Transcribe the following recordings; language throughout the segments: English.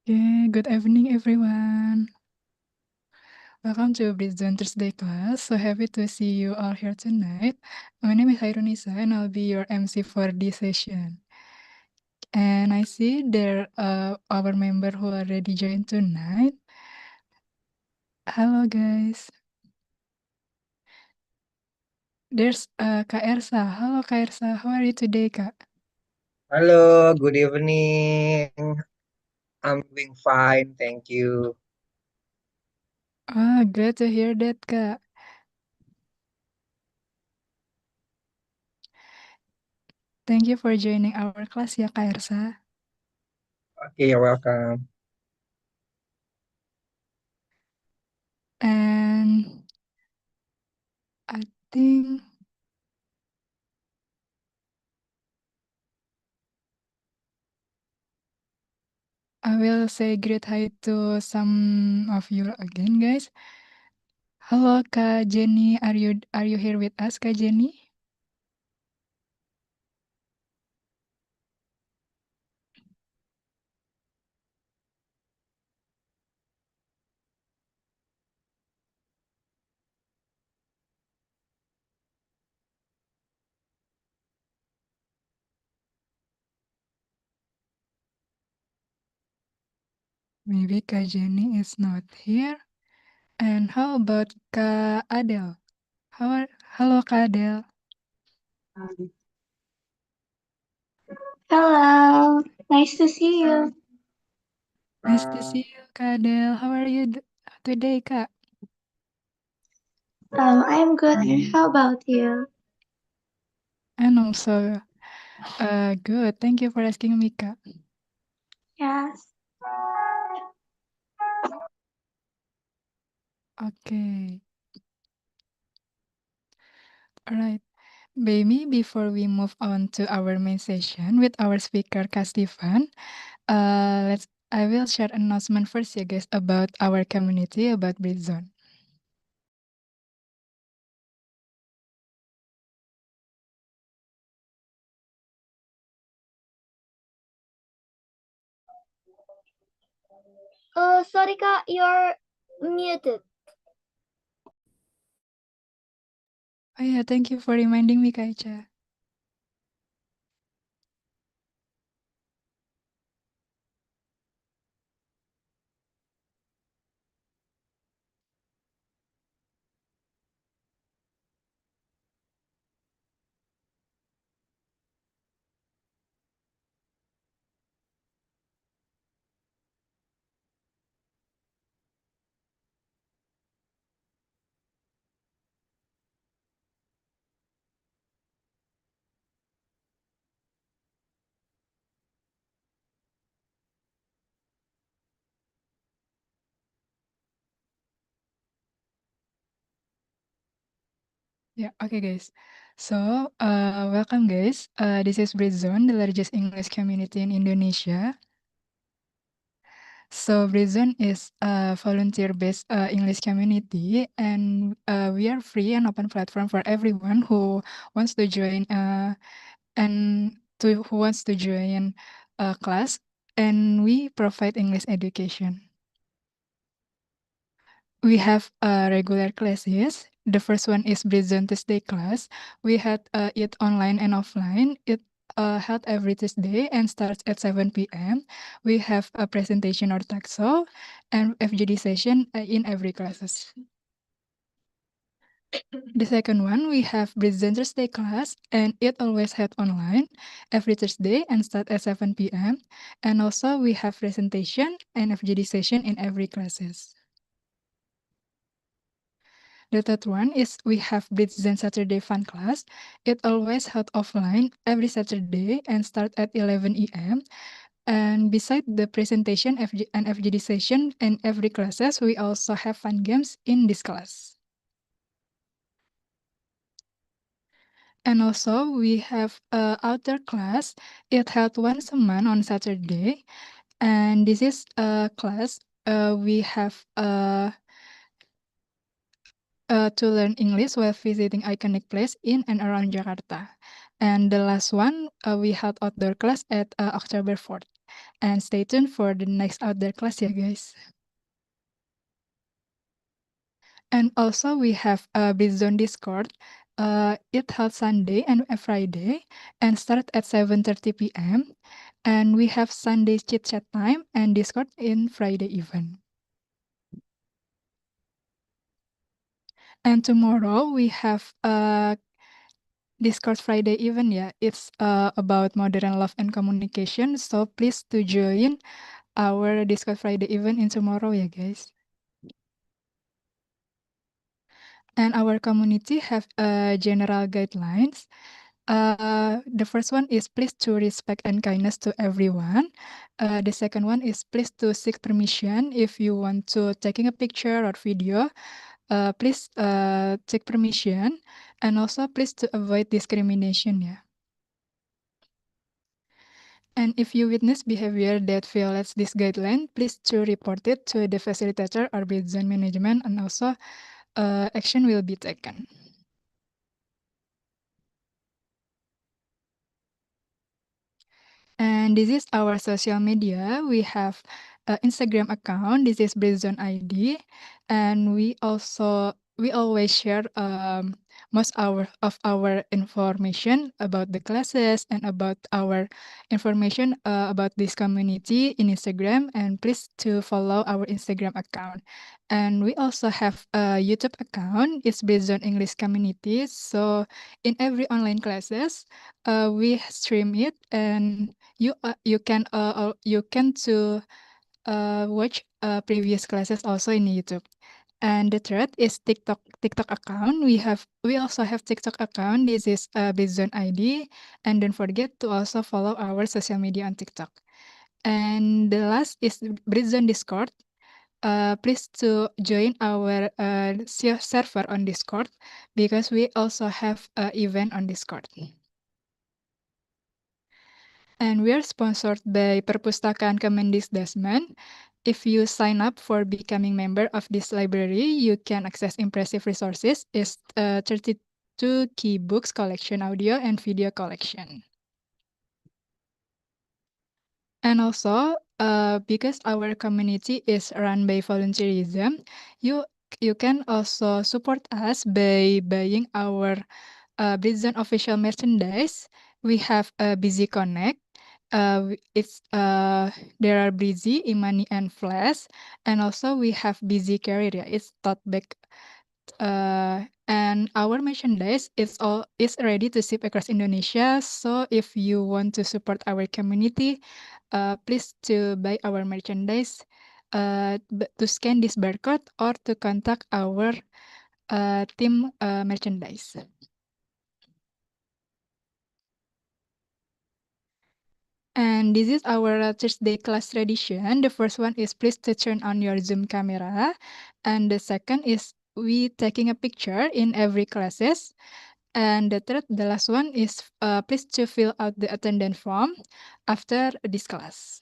Okay, good evening, everyone. Welcome to Britzone Thursday class. So happy to see you all here tonight. My name is Hairunisa, and I'll be your MC for this session. And I see there our member who already joined tonight. Hello, guys. There's Kak Ersa. Hello, Kak Ersa. How are you today, Kak? Hello, good evening. I'm doing fine, thank you. Ah, glad to hear that, Kak. Thank you for joining our class ya, Kak Ersa. Okay, you're welcome. And I think I will say great hi to some of you again, guys. Halo Kak Jenny, are you here with us, Kak Jenny? Maybe Kak Jenny is not here. And how about Kak Adel? Halo Kak Adel. Hello, nice to see you. Nice to see you, Kak Adel. How are you today, Kak? I am good, and how about you? And also, good. Thank you for asking me, Kak. Yes. Okay. Alright. Maybe before we move on to our main session with our speaker, Kak Steven, I will share announcement first, ya guys, about our community, about Britzone. Sorry, Kak, you're muted. Oh yeah, thank you for reminding me, Kak Ica. Yeah, okay, guys. So, welcome, guys. This is Britzone, the largest English community in Indonesia. So, Britzone is a volunteer-based English community, and we are free and open platform for everyone who wants to join who wants to join a class, and we provide English education. We have regular classes. The first one is Britzone Tuesday class. We had it online and offline. It held every Tuesday and starts at 7 p.m. We have a presentation or talk show and FGD session in every classes. The second one, we have Britzone Thursday class, and it always had online every Thursday and start at 7 p.m. And also we have presentation and FGD session in every classes. The third one is we have Britzone Saturday Fun class. It always held offline every Saturday and start at 11 a.m. And beside the presentation and FGD session and every classes, we also have fun games in this class. And also we have outdoor class. It held once a month on Saturday. And this is a class we have to learn English while visiting iconic place in and around Jakarta. And the last one, we held outdoor class at October 4th. And stay tuned for the next outdoor class ya guys. And also we have a Britzone Discord. It held Sunday and Friday and start at 7:30 p.m. And we have Sunday chit chat time and Discord in Friday event. And tomorrow we have a Discord Friday event ya. It's about modern love and communication. So please to join our Discord Friday event in tomorrow ya guys. And our community have general guidelines. The first one is please to respect and kindness to everyone. The second one is please to seek permission if you want to taking a picture or video. Please take permission, and also please to avoid discrimination ya. And if you witness behavior that violates this guideline, please to report it to the facilitator or Britzone management, and also action will be taken. And this is our social media. We have an Instagram account. This is Britzone ID, and we always share most of our information about the classes and about our information about this community in Instagram. And please to follow our Instagram account. And we also have a YouTube account. It's Britzone English Community. So in every online classes, we stream it, and you can to watch previous classes also in YouTube. And the third is TikTok account. We also have TikTok account. This is Britzone ID, and don't forget to also follow our social media on TikTok. And the last is Britzone Discord. Please to join our server on Discord, because we also have an event on Discord. And we are sponsored by Perpustakaan Kemendikbudrismen. If you sign up for becoming member of this library, you can access impressive resources. It's 32 key books collection, audio and video collection. And also, because our community is run by volunteerism, you can also support us by buying our Britzone official merchandise. We have a Busy Connect. It's there are Busy, Imani, and Flash, and also we have Busy Carrier. It's tote bag. And our merchandise is ready to ship across Indonesia. So if you want to support our community, please to buy our merchandise. To scan this barcode or to contact our team merchandise. And this is our Thursday class tradition. The first one is please to turn on your Zoom camera. And the second is we taking a picture in every classes. And the last one is please to fill out the attendance form after this class.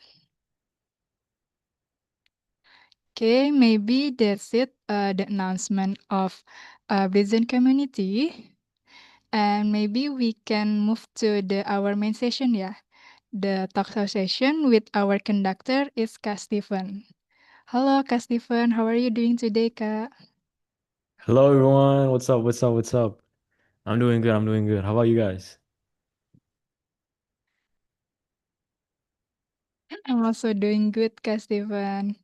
Okay, maybe that's it, the announcement of Britzone community. And maybe we can move to our main session, yeah. The talk show session with our conductor is Kak Steven. Hello, Kak Steven. How are you doing today, Kak? Hello everyone. What's up? What's up? What's up? I'm doing good. I'm doing good. How about you guys? I'm also doing good, Kak Steven.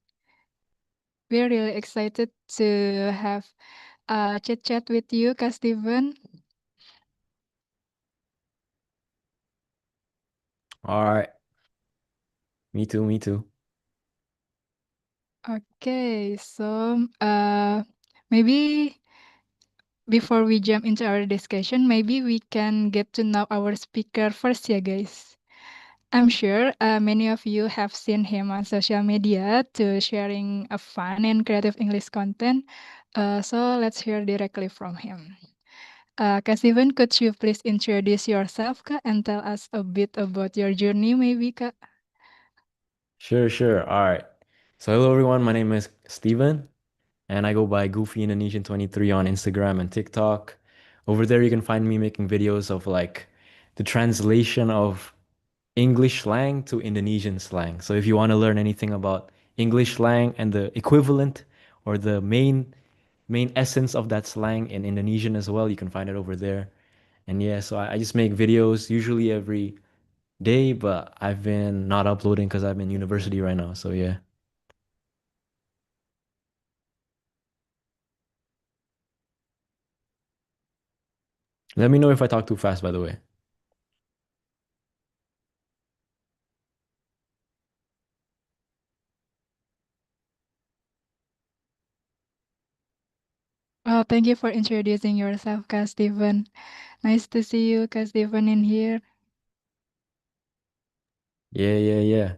We're really excited to have a chit chat with you, Kak Steven. All right. Me too. Me too. Okay, so maybe before we jump into our discussion, maybe we can get to know our speaker first, yeah, guys. I'm sure many of you have seen him on social media to sharing a fun and creative English content. So let's hear directly from him. Kak Steven, could you please introduce yourself, Kak, and tell us a bit about your journey, maybe, Kak? Sure, sure. All right. So hello everyone. My name is Steven, and I go by Goofy Indonesian 23 on Instagram and TikTok. Over there, you can find me making videos of like the translation of English slang to Indonesian slang. So if you want to learn anything about English slang and the equivalent or the main essence of that slang in Indonesian as well, you can find it over there. And yeah, so I just make videos usually every day, but I've been not uploading because I'm in university right now. So yeah. Let me know if I talk too fast, by the way. Oh, thank you for introducing yourself, Kak Steven. Nice to see you, Kak Steven, in here. Yeah.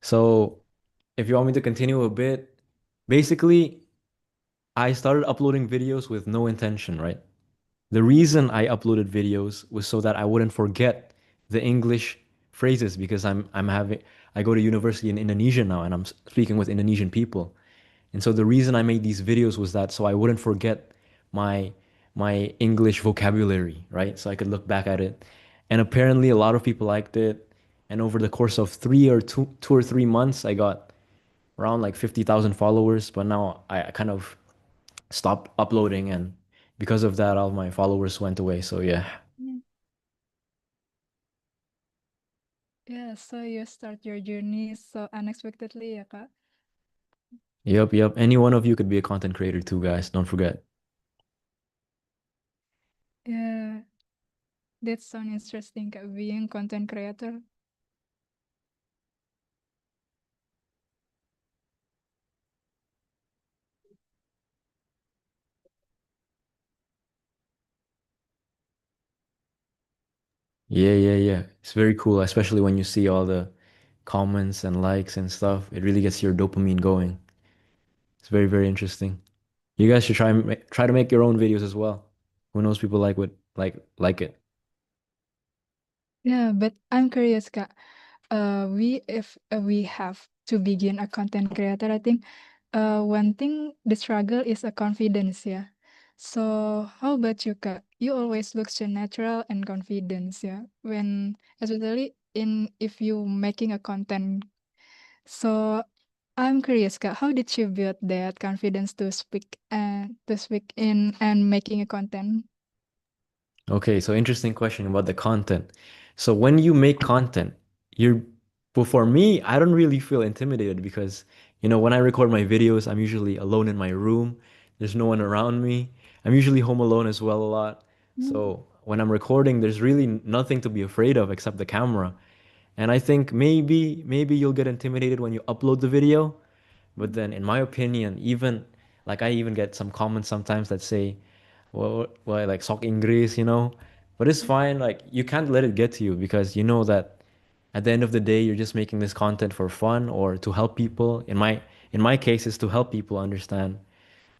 So if you want me to continue a bit, basically, I started uploading videos with no intention, right? The reason I uploaded videos was so that I wouldn't forget the English phrases because I go to university in Indonesia now and I'm speaking with Indonesian people. And so the reason I made these videos was that so I wouldn't forget my my English vocabulary, right? So I could look back at it. And apparently a lot of people liked it. And over the course of 2 or 3 months, I got around like 50,000 followers. But now I kind of stopped uploading, and because of that, all my followers went away. So yeah. Yeah, so you start your journey so unexpectedly, ya, Kak? Yep. Any one of you could be a content creator too, guys. Don't forget. Yeah, that sounds interesting, Kak, being content creator. Yeah. It's very cool, especially when you see all the comments and likes and stuff. It really gets your dopamine going. It's very interesting. You guys should try to make your own videos as well. Who knows, people like it. Yeah, but I'm curious, Kak. If we have to begin a content creator, I think one thing the struggle is a confidence, yeah. So how about you, Kak? You always look so natural and confidence, yeah. When especially in if you making a content. So I'm curious, Kak, how did you build that confidence to speak in and making a content? Okay, so interesting question about the content. So when you make content, you're, well, for me, I don't really feel intimidated because, when I record my videos, I'm usually alone in my room. There's no one around me. I'm usually home alone as well a lot. So when I'm recording, there's really nothing to be afraid of except the camera. And I think maybe you'll get intimidated when you upload the video. But then, in my opinion, even like I even get some comments sometimes that say, well, like sok Inggris. But it's fine. Like you can't let it get to you because you know that at the end of the day, you're just making this content for fun or to help people. In my case, it's to help people understand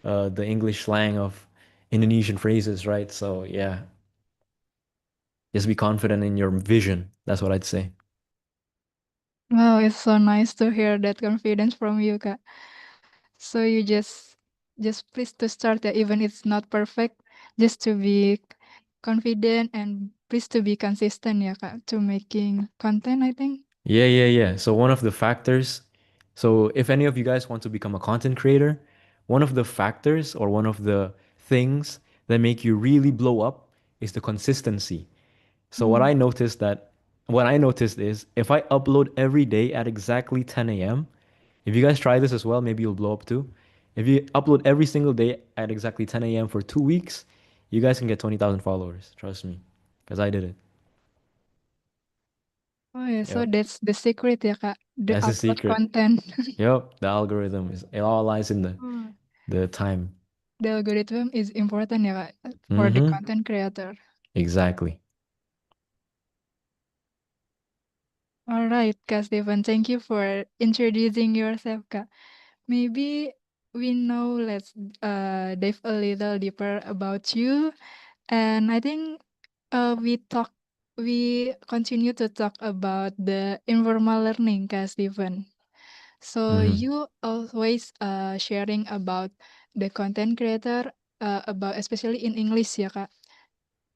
the English slang of Indonesian phrases, right? So yeah, just be confident in your vision. That's what I'd say. Wow, it's so nice to hear that confidence from you, Kak. So you just please to start, yeah, even it's not perfect, just to be confident and please to be consistent, yeah, Kak, to making content, I think. Yeah. So one of the factors, so if any of you guys want to become a content creator, one of the factors or one of the things that make you really blow up is the consistency. So what I noticed is if I upload every day at exactly 10 a.m., if you guys try this as well, maybe you'll blow up too. If you upload every single day at exactly 10 a.m. for 2 weeks, you guys can get 20,000 followers. Trust me, because I did it. Oh yeah, so Yep. that's the secret, yeah, Kak, the That's the upload secret. content. Yep. The algorithm it all lies in the Oh, the time. the algorithm is important, yeah, Kak, for the Mm-hmm. content creator. Exactly. All right, Kak Steven, thank you for introducing yourself, Kak. Maybe we know, let's dive a little deeper about you. And I think we continue to talk about the informal learning, Kak Steven. So Mm-hmm. you always sharing about the content creator about especially in English, ya, Kak.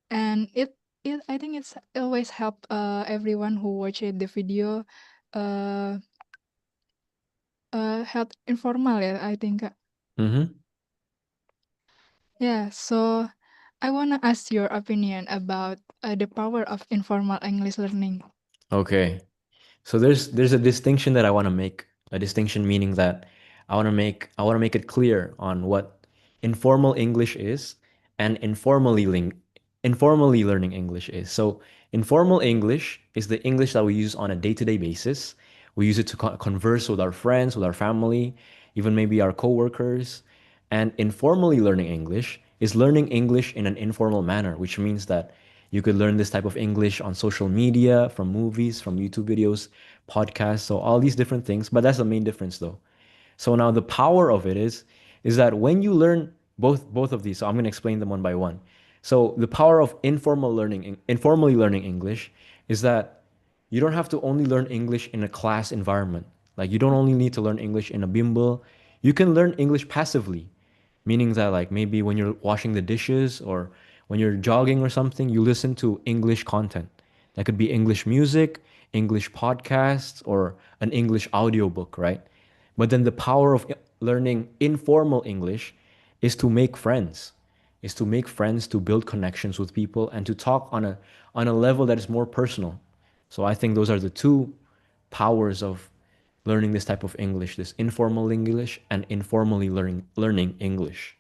And I think it's always help everyone who watched the video uh help informal ya, I think, Kak. Mm-hmm. Yeah, so I wanna ask your opinion about the power of informal English learning. Okay. So there's a distinction that I want to make. A distinction meaning that I want to make it clear on what informal English is and informally learning English is. So informal English is the English that we use on a day-to-day basis. We use it to converse with our friends, with our family, even maybe our coworkers. And informally learning English is learning English in an informal manner, which means that you could learn this type of English on social media, from movies, from YouTube videos, podcasts, so all these different things. But that's the main difference though. So now the power of it is that when you learn both of these, so I'm going to explain them one by one. So the power of informally learning English is that you don't have to only learn English in a class environment. Like you don't only need to learn English in a bimbel. You can learn English passively, meaning that like maybe when you're washing the dishes or when you're jogging or something, you listen to English content. That could be English music, English podcasts, or an English audiobook, right? But then the power of learning informal English is to make friends, to build connections with people and to talk on a level that is more personal. So I think those are the two powers of learning this type of English, this informal English and informally learning English.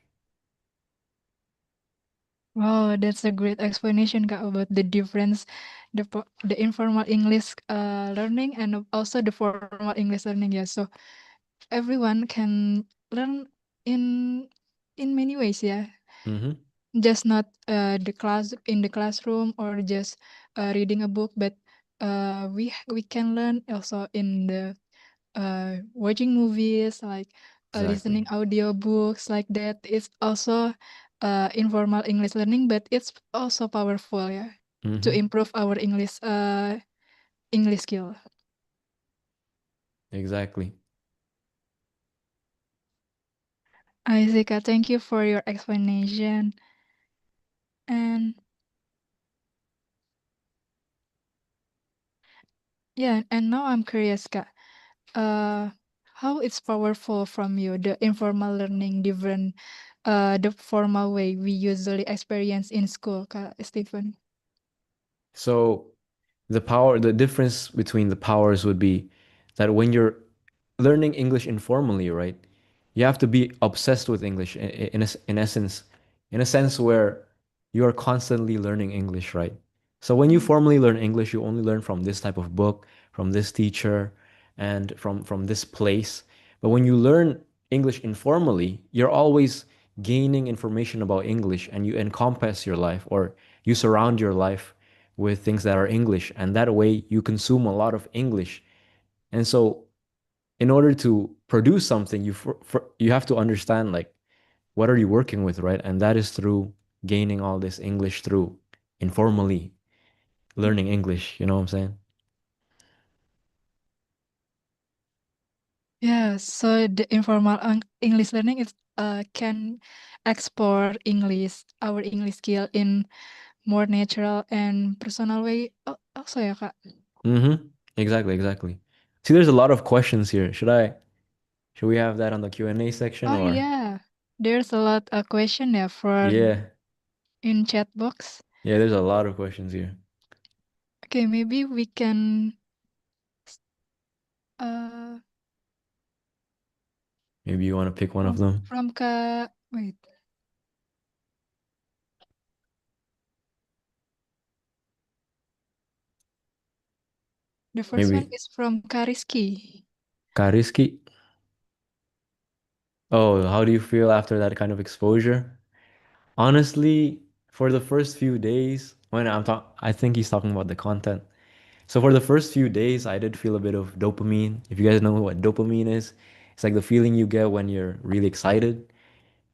Wow, that's a great explanation, Kak, about the difference, the informal English learning and also the formal English learning. Yeah, so everyone can learn in in many ways. Yeah, Mm-hmm. just not the classroom or just reading a book, but we can learn also in the watching movies, like Exactly. listening audiobooks like that. It's also informal English learning, but it's also powerful, yeah, to Mm-hmm. improve our English skill. Exactly. Isaac, thank you for your explanation. And yeah, and now I'm curious, Kak. Uh, how it's powerful from you, the informal learning different the formal way we usually experience in school, Kak Steven. So the difference between the powers would be that when you're learning English informally, right? You have to be obsessed with English in a sense where you are constantly learning English, right? So when you formally learn English, you only learn from this type of book, from this teacher, and from this place. But when you learn English informally, you're always gaining information about English and you encompass your life or you surround your life with things that are English. And that way you consume a lot of English. And so in order to produce something, you have to understand like what are you working with, right? And that is through gaining all this English through informally learning English. You know what I'm saying? Yeah, so the informal English learning is can explore our English skill in more natural and personal way. Also ya, Kak. Mm-hmm. Exactly, exactly. See, there's a lot of questions here. Should we have that on the Q&A section Oh or? yeah, there's a lot of question there for Yeah. in chat box. Yeah, there's a lot of questions here. Okay, maybe we can uh Maybe you want to pick one of them. from Kak. Wait, the first one Maybe is from Kariski. Kariski. Oh, how do you feel after that kind of exposure? Honestly, for the first few days, I think he's talking about the content. So for the first few days, I did feel a bit of dopamine. If you guys know what dopamine is, it's like the feeling you get when you're really excited.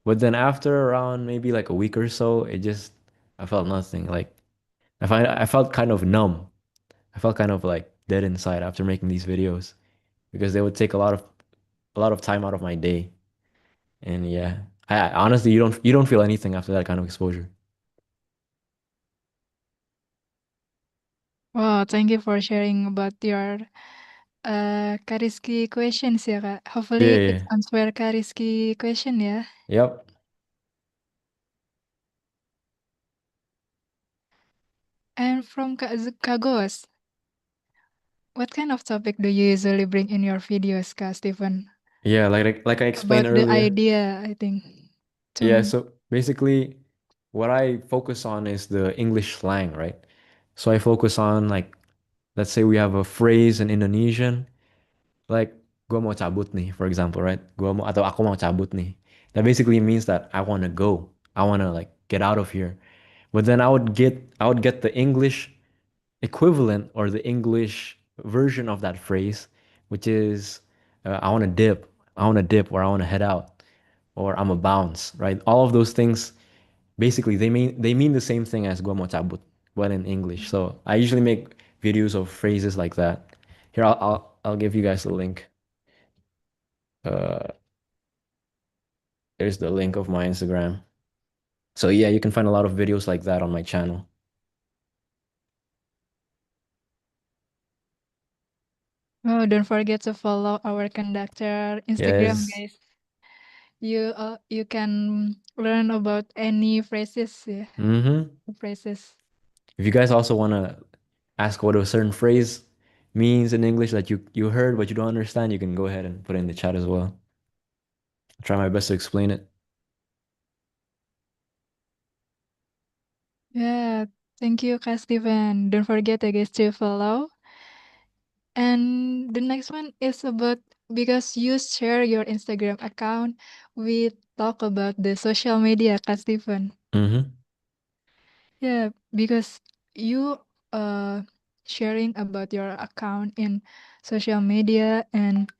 But then after around maybe like a week or so, I felt nothing. Like I felt kind of numb. I felt kind of like dead inside after making these videos because they would take a lot of time out of my day. And yeah, honestly, you don't feel anything after that kind of exposure. Wow, thank you for sharing about your Kariski questions ya, Kak. Yeah, Hopefully it yeah. answer Kariski question ya. Yep. And from Kagos, what kind of topic do you usually bring in your videos, Kak Steven? Yeah, like I explained About the earlier. idea, I think. Yeah, To so basically what I focus on is the English slang, right? So I focus on like let's say we have a phrase in Indonesian like gua mau cabut nih, for example, right? Gua mau atau aku mau cabut nih. That basically means that I want to go. I want to like get out of here. But then I would get the English equivalent or the English version of that phrase, which is I want to dip. I want to dip or I want to head out or I'm a bounce, right? All of those things basically they mean the same thing as gua mau cabut, but in English. So I usually make videos of phrases like that. Here I'll give you guys the link. Uh, there's the link of my Instagram. So yeah, you can find a lot of videos like that on my channel. oh, don't forget to follow our conductor Instagram, Yes. guys. You can learn about any phrases, yeah, Mm-hmm. phrases. If you guys also want to ask what a certain phrase means in English that you heard but you don't understand, you can go ahead and put it in the chat as well. I'll try my best to explain it. Yeah, thank you, Kak Steven. Don't forget, guys, to follow. And the next one is about because you share your Instagram account, we talk about the social media, Kak Steven. Mm-hmm. Yeah, because you sharing about your account in social media and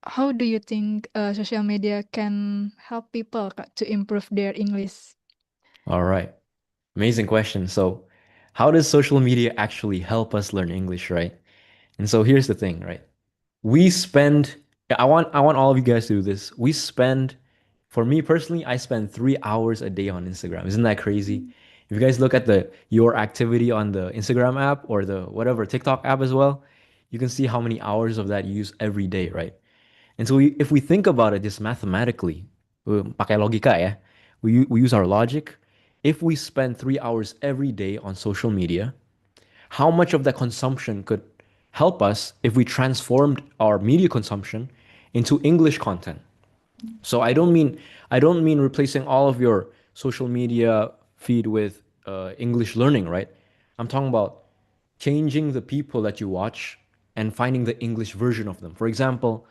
how do you think social media can help people Kak, to improve their English? All right. Amazing question. So, how does social media actually help us learn English, right? And so here's the thing, right? We spend I want all of you guys to do this. We spend for me personally, I spend 3 hours a day on Instagram. Isn't that crazy? If you guys look at the your activity on the Instagram app or the whatever TikTok app as well, you can see how many hours of that you use every day, right? And so if we think about it just mathematically, pakai logika ya, we use our logic. If we spend 3 hours every day on social media, how much of that consumption could help us if we transformed our media consumption into English content? So I don't mean replacing all of your social media feed with English learning, right? I'm talking about changing the people that you watch and finding the English version of them. For example,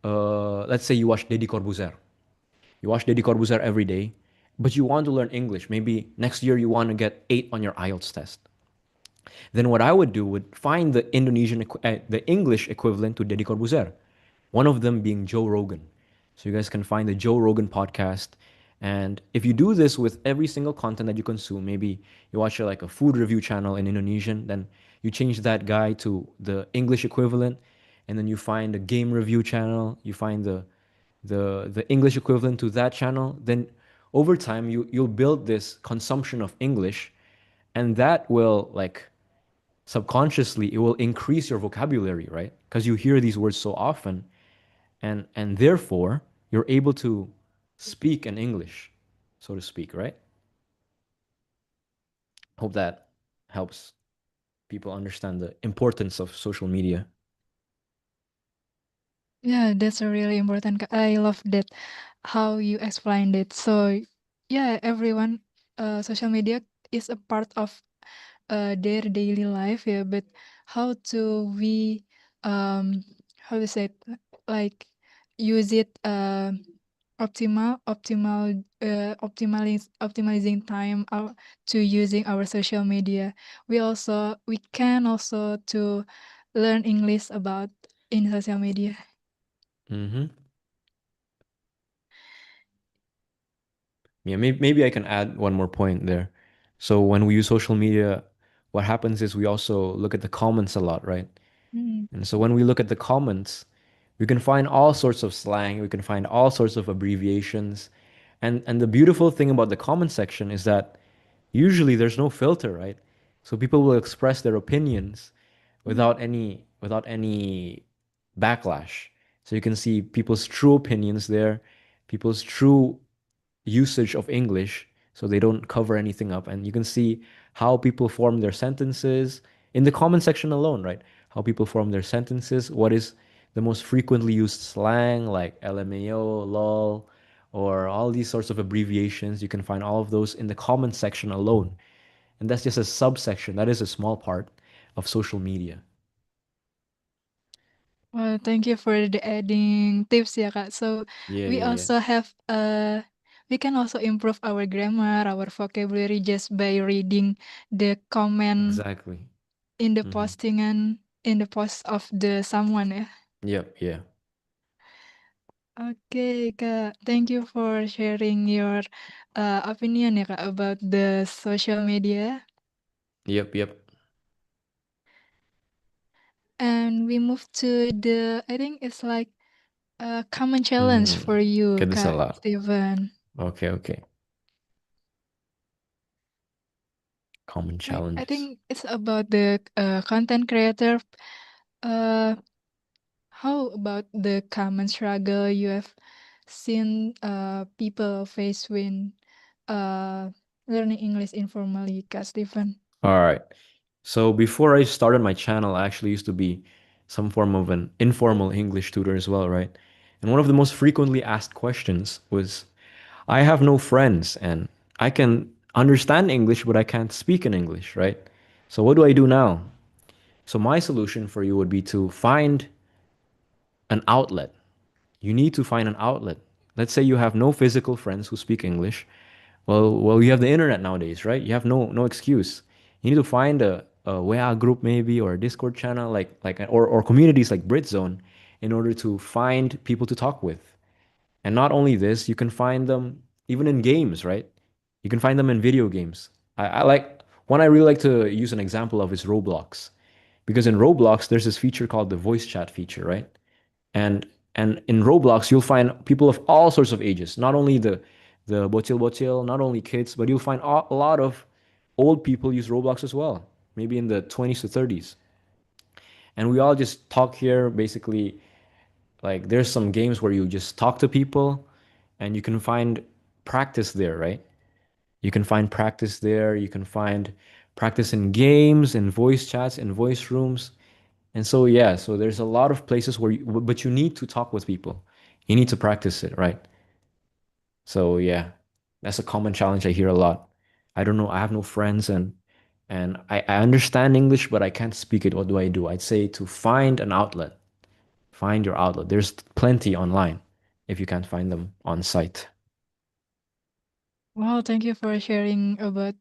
let's say you watch Deddy Corbuzier. You watch Deddy Corbuzier every day, but you want to learn English. Maybe next year you want to get 8 on your IELTS test. Then what I would do would find the English equivalent to Deddy Corbuzier, one of them being Joe Rogan. So you guys can find the Joe Rogan podcast. And if you do this with every single content that you consume, maybe you watch like a food review channel in Indonesian, then you change that guy to the English equivalent, and then you find a game review channel, you find the English equivalent to that channel, then over time you'll build this consumption of English, and that will like subconsciously it will increase your vocabulary, right? Because you hear these words so often, and therefore you're able to speak in English, so to speak, right? Hope that helps people understand the importance of social media. Yeah, that's a really important. I love that how you explained it. So yeah, everyone, social media is a part of their daily life. Yeah, but how to we how to say it, like use it optimizing time to using our social media. We can also to learn English about in social media. Mm-hmm. Yeah, maybe I can add one more point there. So when we use social media, what happens is we also look at the comments a lot, right? Mm. And so when we look at the comments, we can find all sorts of slang, we can find all sorts of abbreviations. And the beautiful thing about the comment section is that usually there's no filter, right? So people will express their opinions without any backlash. So you can see people's true opinions there, people's true usage of English, so they don't cover anything up. And you can see how people form their sentences in the comment section alone, right? How people form their sentences, what is the most frequently used slang like LMAO, LOL, or all these sorts of abbreviations. You can find all of those in the comment section alone. And that's just a subsection, that is a small part of social media. Well, thank you for the adding tips ya Kak. So Yeah, we yeah, yeah. also have we can also improve our grammar, our vocabulary just by reading the comment Exactly. in the Hmm. postingan in the post of the someone ya. Yep, yeah. Okay, Kak. Thank you for sharing your opinion ya Kak about the social media. Yep, yep. And we move to the I think it's like a common challenge for you, Get this a Kak lot. Steven. Okay, okay. Common Like I challenges. think it's about the content creator. Uh, how about the common struggle you have seen people face when uh learning English informally, Kak Steven? All right. So before I started my channel, I actually used to be some form of an informal English tutor as well, right? And one of the most frequently asked questions was, I have no friends and I can understand English, but I can't speak in English, right? So what do I do now? So my solution for you would be to find an outlet. You need to find an outlet. Let's say you have no physical friends who speak English. Well, you have the internet nowadays, right? You have no excuse. You need to find a WA group maybe or a Discord channel or communities like Britzone in order to find people to talk with. And not only this, you can find them even in games, right? You can find them in video games. I like one I really like to use an example of is Roblox. Because in Roblox, there's this feature called the voice chat feature, right? And and in Roblox, you'll find people of all sorts of ages, not only the bocil, not only kids, but you'll find a lot of old people use Roblox as well, maybe in the 20s to 30s. And we all just talk here, basically, like there's some games where you just talk to people and you can find practice there, right? You can find practice there. You can find practice in games, in voice chats, in voice rooms. And so, yeah, so there's a lot of places where but you need to talk with people. You need to practice it, right? So, yeah, that's a common challenge I hear a lot. I don't know, I have no friends and I understand English, but I can't speak it. What do I do? I'd say to find an outlet. Find your outlet. There's plenty online if you can't find them on site. Wow, thank you for sharing about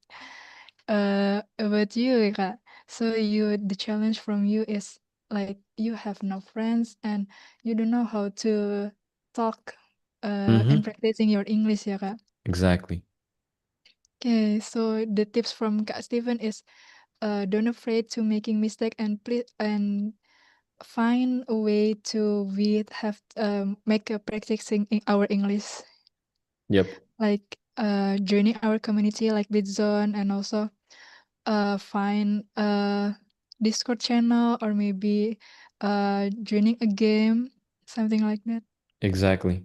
you, Kak. So the challenge from you is like you have no friends and you don't know how to talk and Mm-hmm. practicing your English ya, Kak. Exactly. Okay, so the tips from Kak Steven is don't afraid to making mistake and please and find a way to we have make a practicing in our English Yep. like joining our community like Bitzone and also find a Discord channel or maybe joining a game, something like that. Exactly.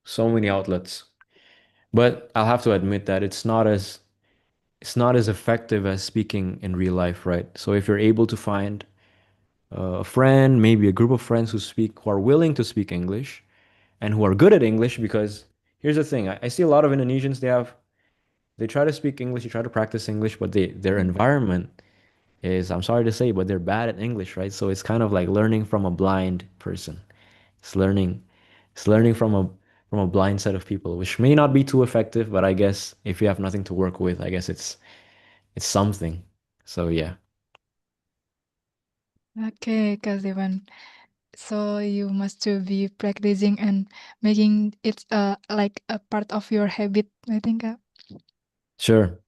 So many outlets. But I'll have to admit that it's not as effective as speaking in real life, right? So if you're able to find a friend, maybe a group of friends who are willing to speak English and who are good at English, because here's the thing, I see a lot of Indonesians, they try to speak English, they try to practice English, but their environment is, I'm sorry to say, but they're bad at English, right? So it's kind of like learning from a blind person. It's learning it's learning from a blind set of people, which may not be too effective, but I guess if you have nothing to work with, I guess it's something. So yeah. Okay, Kak Zevan. So you must to be practicing and making it like a part of your habit, I think. Sure.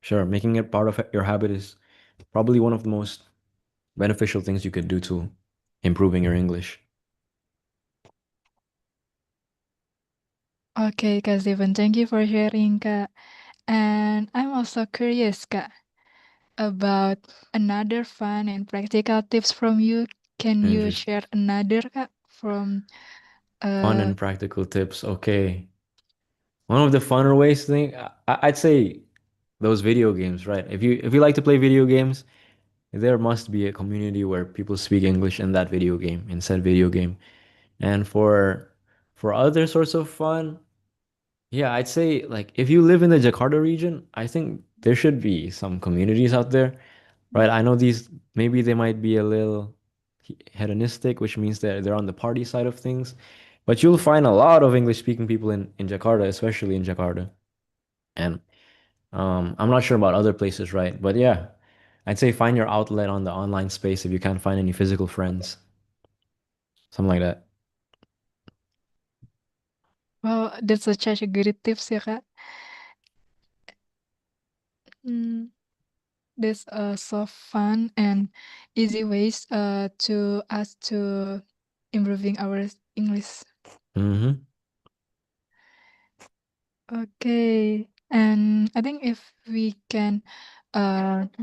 Sure. Making it part of your habit is probably one of the most beneficial things you could do to improving your English. Okay, Kak Steven, thank you for sharing, Kak. And I'm also curious, Kak. about another fun and practical tips from you. Can you Interesting. share another, Kak, from Fun and practical tips. Okay. One of the funner ways to think, I'd say those video games, right? If you like to play video games, there must be a community where people speak English in that video game, in said video game. And for other sorts of fun, yeah, I'd say like if you live in the Jakarta region, I think there should be some communities out there, right? I know these maybe they might be a little hedonistic, which means that they're on the party side of things, but you'll find a lot of English speaking people in Jakarta, especially in Jakarta. And I'm not sure about other places, right? But yeah, I'd say find your outlet on the online space if you can't find any physical friends, something like that. well, that's such a good tips ya, Kak. Mm, there's so fun and easy ways to us to improving our English. Mm-hmm. Okay, and I think if we can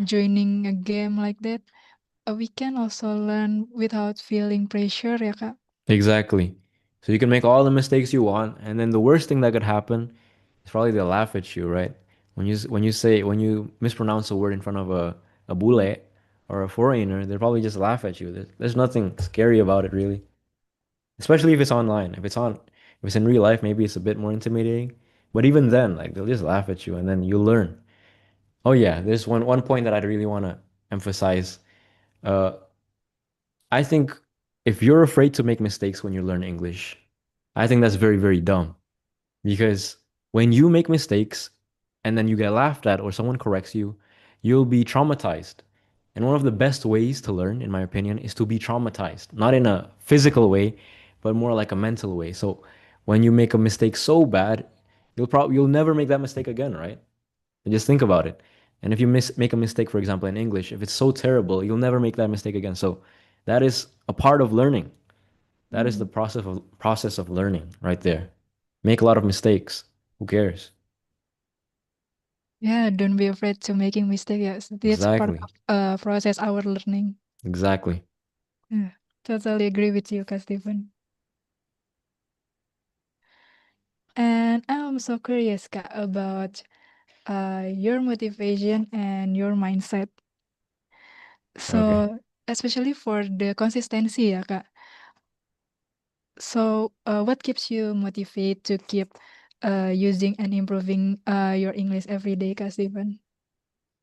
joining a game like that, we can also learn without feeling pressure ya, Kak. Exactly. So you can make all the mistakes you want, and then the worst thing that could happen is probably they'll laugh at you, right? When you mispronounce a word in front of a bule or a foreigner, they'll probably just laugh at you. There's nothing scary about it, really. Especially if it's online. If it's in real life, maybe it's a bit more intimidating. But even then, like they'll just laugh at you, and then you learn. Oh yeah, there's one point that I'd really want to emphasize. Uh, I think if you're afraid to make mistakes when you learn English, I think that's very, very dumb. Because when you make mistakes and then you get laughed at or someone corrects you, you'll be traumatized. And one of the best ways to learn, in my opinion, is to be traumatized. Not in a physical way, but more like a mental way. So when you make a mistake so bad, you'll never make that mistake again, right? And just think about it. And if you make a mistake, for example, in English, if it's so terrible, you'll never make that mistake again. So that is a part of learning. That is the Mm. process of learning right there. Make a lot of mistakes. Who cares? Yeah, don't be afraid to making mistake. Yes, that's part Exactly. of process our learning. Exactly. Yeah, totally agree with you, Kak Steven. And I'm so curious, Kak, about your motivation and your mindset. Okay. So especially for the consistency ya, Kak. So what keeps you motivated to keep using and improving your English every day, Kak Steven?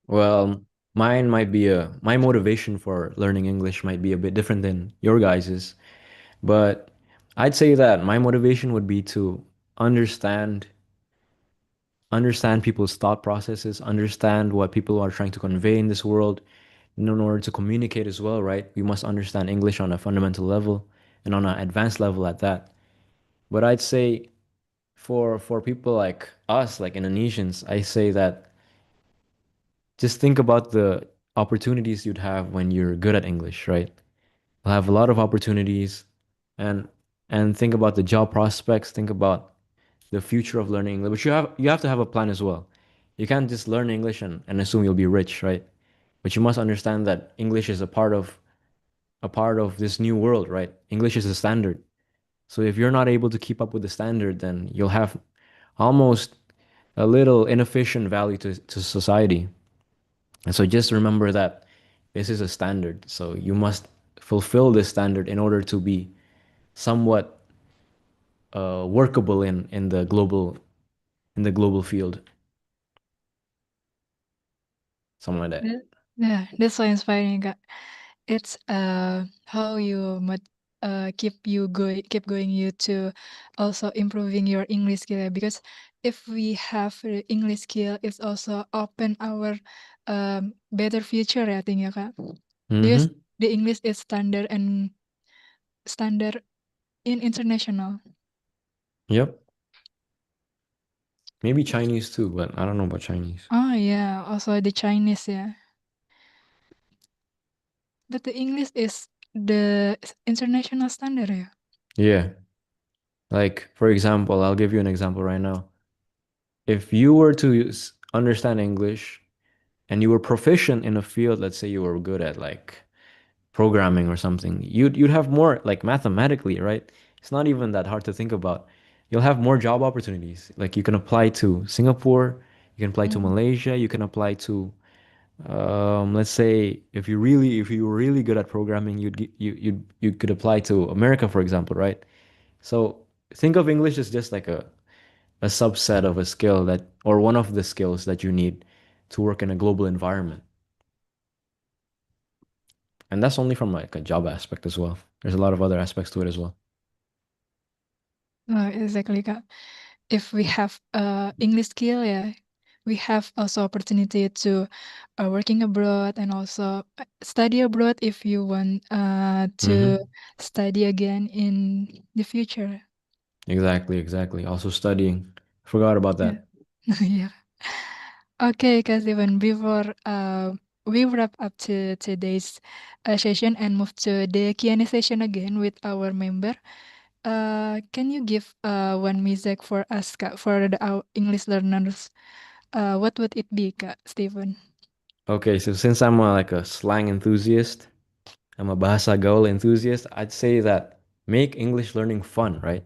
Well, my motivation for learning English might be a bit different than your guys's, but I'd say that my motivation would be to understand understand people's thought processes, understand what people are trying to convey in this world. In order to communicate as well, right? We must understand English on a fundamental level and on an advanced level at that. But I'd say for people like us, like Indonesians, I say that just think about the opportunities you'd have when you're good at English, right? You'll have a lot of opportunities and think about the job prospects, think about the future of learning English. But you have to have a plan as well. You can't just learn English and assume you'll be rich, right? But you must understand that English is a part of this new world, right? English is a standard. So if you're not able to keep up with the standard, then you'll have almost a little inefficient value to society. And so just remember that this is a standard. So you must fulfill this standard in order to be somewhat workable in the global field, something like that. Yeah, that's so inspiring, Kak. It's how you keep going you to also improving your English skill ya. Because if we have the English skill, it's also open our better future ya, I think ya, Kak. Because Mm-hmm. the English is standard in international. Yep. Maybe Chinese too, but I don't know about Chinese. Oh yeah, also the Chinese yeah. But the English is the international standard yeah. Yeah. Like, for example, I'll give you an example right now. If you were to understand English and you were proficient in a field, let's say you were good at like programming or something, you'd have more like mathematically, right? It's not even that hard to think about. You'll have more job opportunities. Like you can apply to Singapore, you can apply to Mm. Malaysia, you can apply to let's say if you were really good at programming, you could apply to America, for example, right? So think of English as just like a subset of a skill that, or one of the skills that you need to work in a global environment. And that's only from like a job aspect as well. There's a lot of other aspects to it as well. Exactly, Kak. If we have English skill, yeah, we have also opportunity to working abroad and also study abroad if you want to Mm-hmm. study again in the future. Exactly, exactly. Also studying. Forgot about Yeah. that. Yeah. Okay, Kak Steven, before we wrap up to today's session and move to the Q&A session again with our member, can you give one music for us, Kak, for our English learners? What would it be, Kak Steven? Okay, so since I'm like a slang enthusiast, I'm a bahasa gaul enthusiast, I'd say that make English learning fun, right?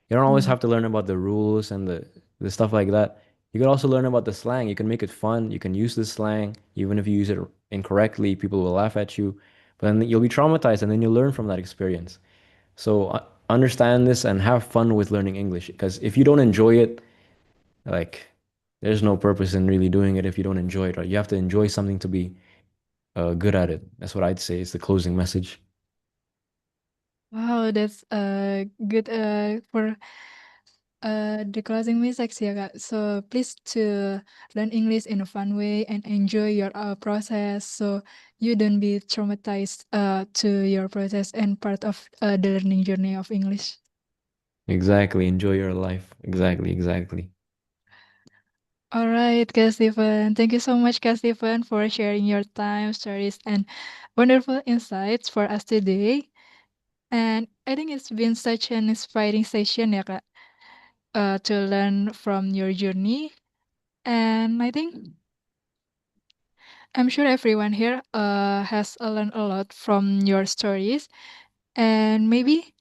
You don't always Mm. have to learn about the rules and the stuff like that. You can also learn about the slang. You can make it fun. You can use the slang. Even if you use it incorrectly, people will laugh at you. But then you'll be traumatized and then you'll learn from that experience. So understand this and have fun with learning English. Because if you don't enjoy it, like there's no purpose in really doing it if you don't enjoy it, right? You have to enjoy something to be good at it. That's what I'd say is the closing message. Wow, that's good for the closing message ya Kak. So please to learn English in a fun way and enjoy your process so you don't be traumatized to your process and part of the learning journey of English. Exactly. Enjoy your life. Exactly. Exactly. All right, Kak Steven. Thank you so much, Kak Steven, for sharing your time, stories, and wonderful insights for us today. And I think it's been such an inspiring session ya Kak, to learn from your journey. And I think I'm sure everyone here has learned a lot from your stories. And maybe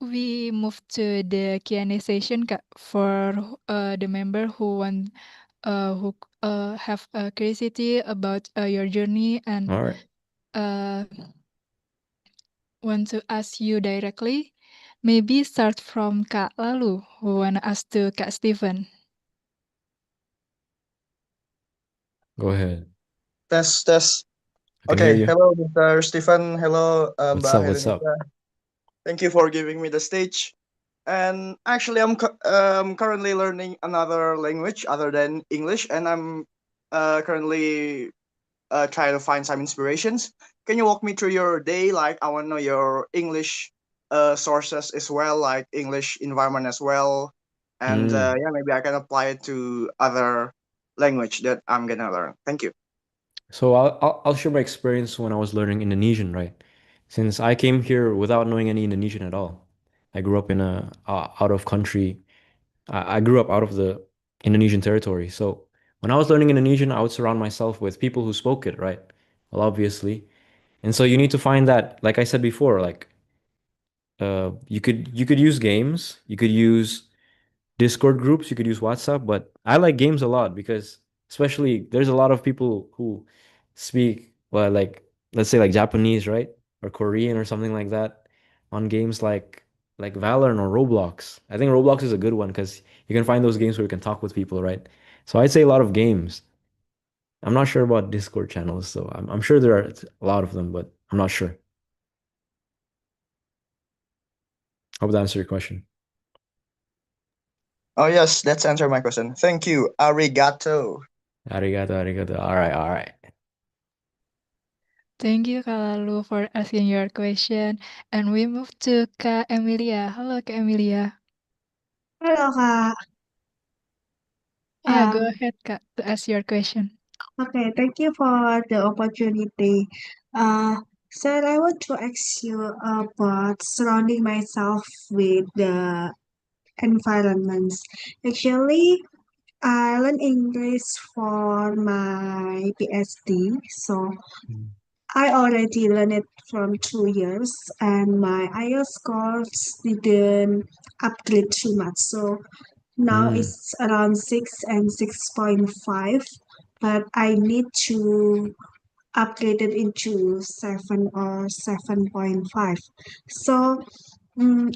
we move to the Q&A session Kak, for the member who have a curiosity about your journey and All right. uh, want to ask you directly. Maybe start from Kak Lalu, who wanna ask to Kak Steven. Go ahead. Tes, tes. I can hear Okay, you. hello, Mr. Stephen. Hello, What's Mbak up? What's up? Helenita. Thank you for giving me the stage. And actually, I'm currently learning another language other than English, and I'm currently trying to find some inspirations. Can you walk me through your day? Like, I want to know your English sources as well, like English environment as well, and Mm. yeah, maybe I can apply it to other language that I'm gonna learn. Thank you. So I'll share my experience when I was learning Indonesian, right? Since I came here without knowing any Indonesian at all. I grew up in a out of country. I grew up out of the Indonesian territory. So when I was learning Indonesian, I would surround myself with people who spoke it, right? Well, obviously. And so you need to find that, like I said before, like you could use games, you could use Discord groups, you could use WhatsApp, but I like games a lot because especially there's a lot of people who speak well, like let's say like Japanese, right? Or Korean or something like that on games like Valorant or Roblox. I think Roblox is a good one because you can find those games where you can talk with people, right? So I'd say a lot of games. I'm not sure about Discord channels, so I'm sure there are a lot of them, but I'm not sure. Hope that answered your question. Oh yes, that's answered my question. Thank you. Arigato. Arigato, arigato. All right, all right. Thank you, Kak Lalu, for asking your question. And we move to Kak Emilia. Hello, Kak Emilia. Hello, Kak. Yeah, go Um, ahead, Kak, to ask your question. okay, thank you for the opportunity. Uh, so I want to ask you about surrounding myself with the environments. Actually, I learn English for my PhD, so Mm. I already learned it from 2 years, and my IELTS scores didn't upgrade too much. So now Mm. it's around 6 and 6.5, but I need to upgrade it into 7 or 7.5. So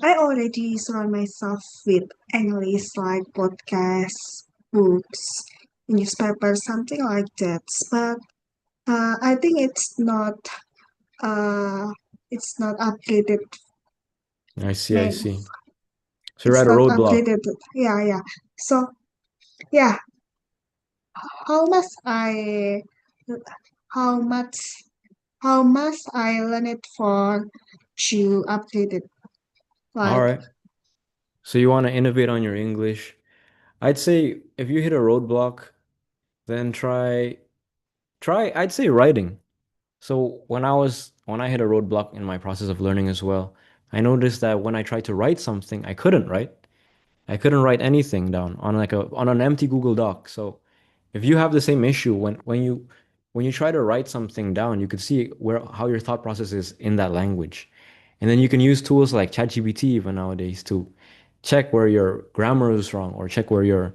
I already surround myself with English like podcasts, books, newspapers, something like that. But I think uh, it's not upgraded. I see, I Man, see. So you're it's at a not roadblock. upgraded. Yeah, yeah. So yeah, how much I, how much, how much I learn it for to upgrade it. All Like, right. So you want to innovate on your English. I'd say if you hit a roadblock, then I'd say writing. So when I hit a roadblock in my process of learning as well, I noticed that when I tried to write something, I couldn't write. I couldn't write anything down on on an empty Google Doc. So if you have the same issue when you try to write something down, you could see where how your thought process is in that language. And then you can use tools like ChatGPT even nowadays to check where your grammar is wrong or check where your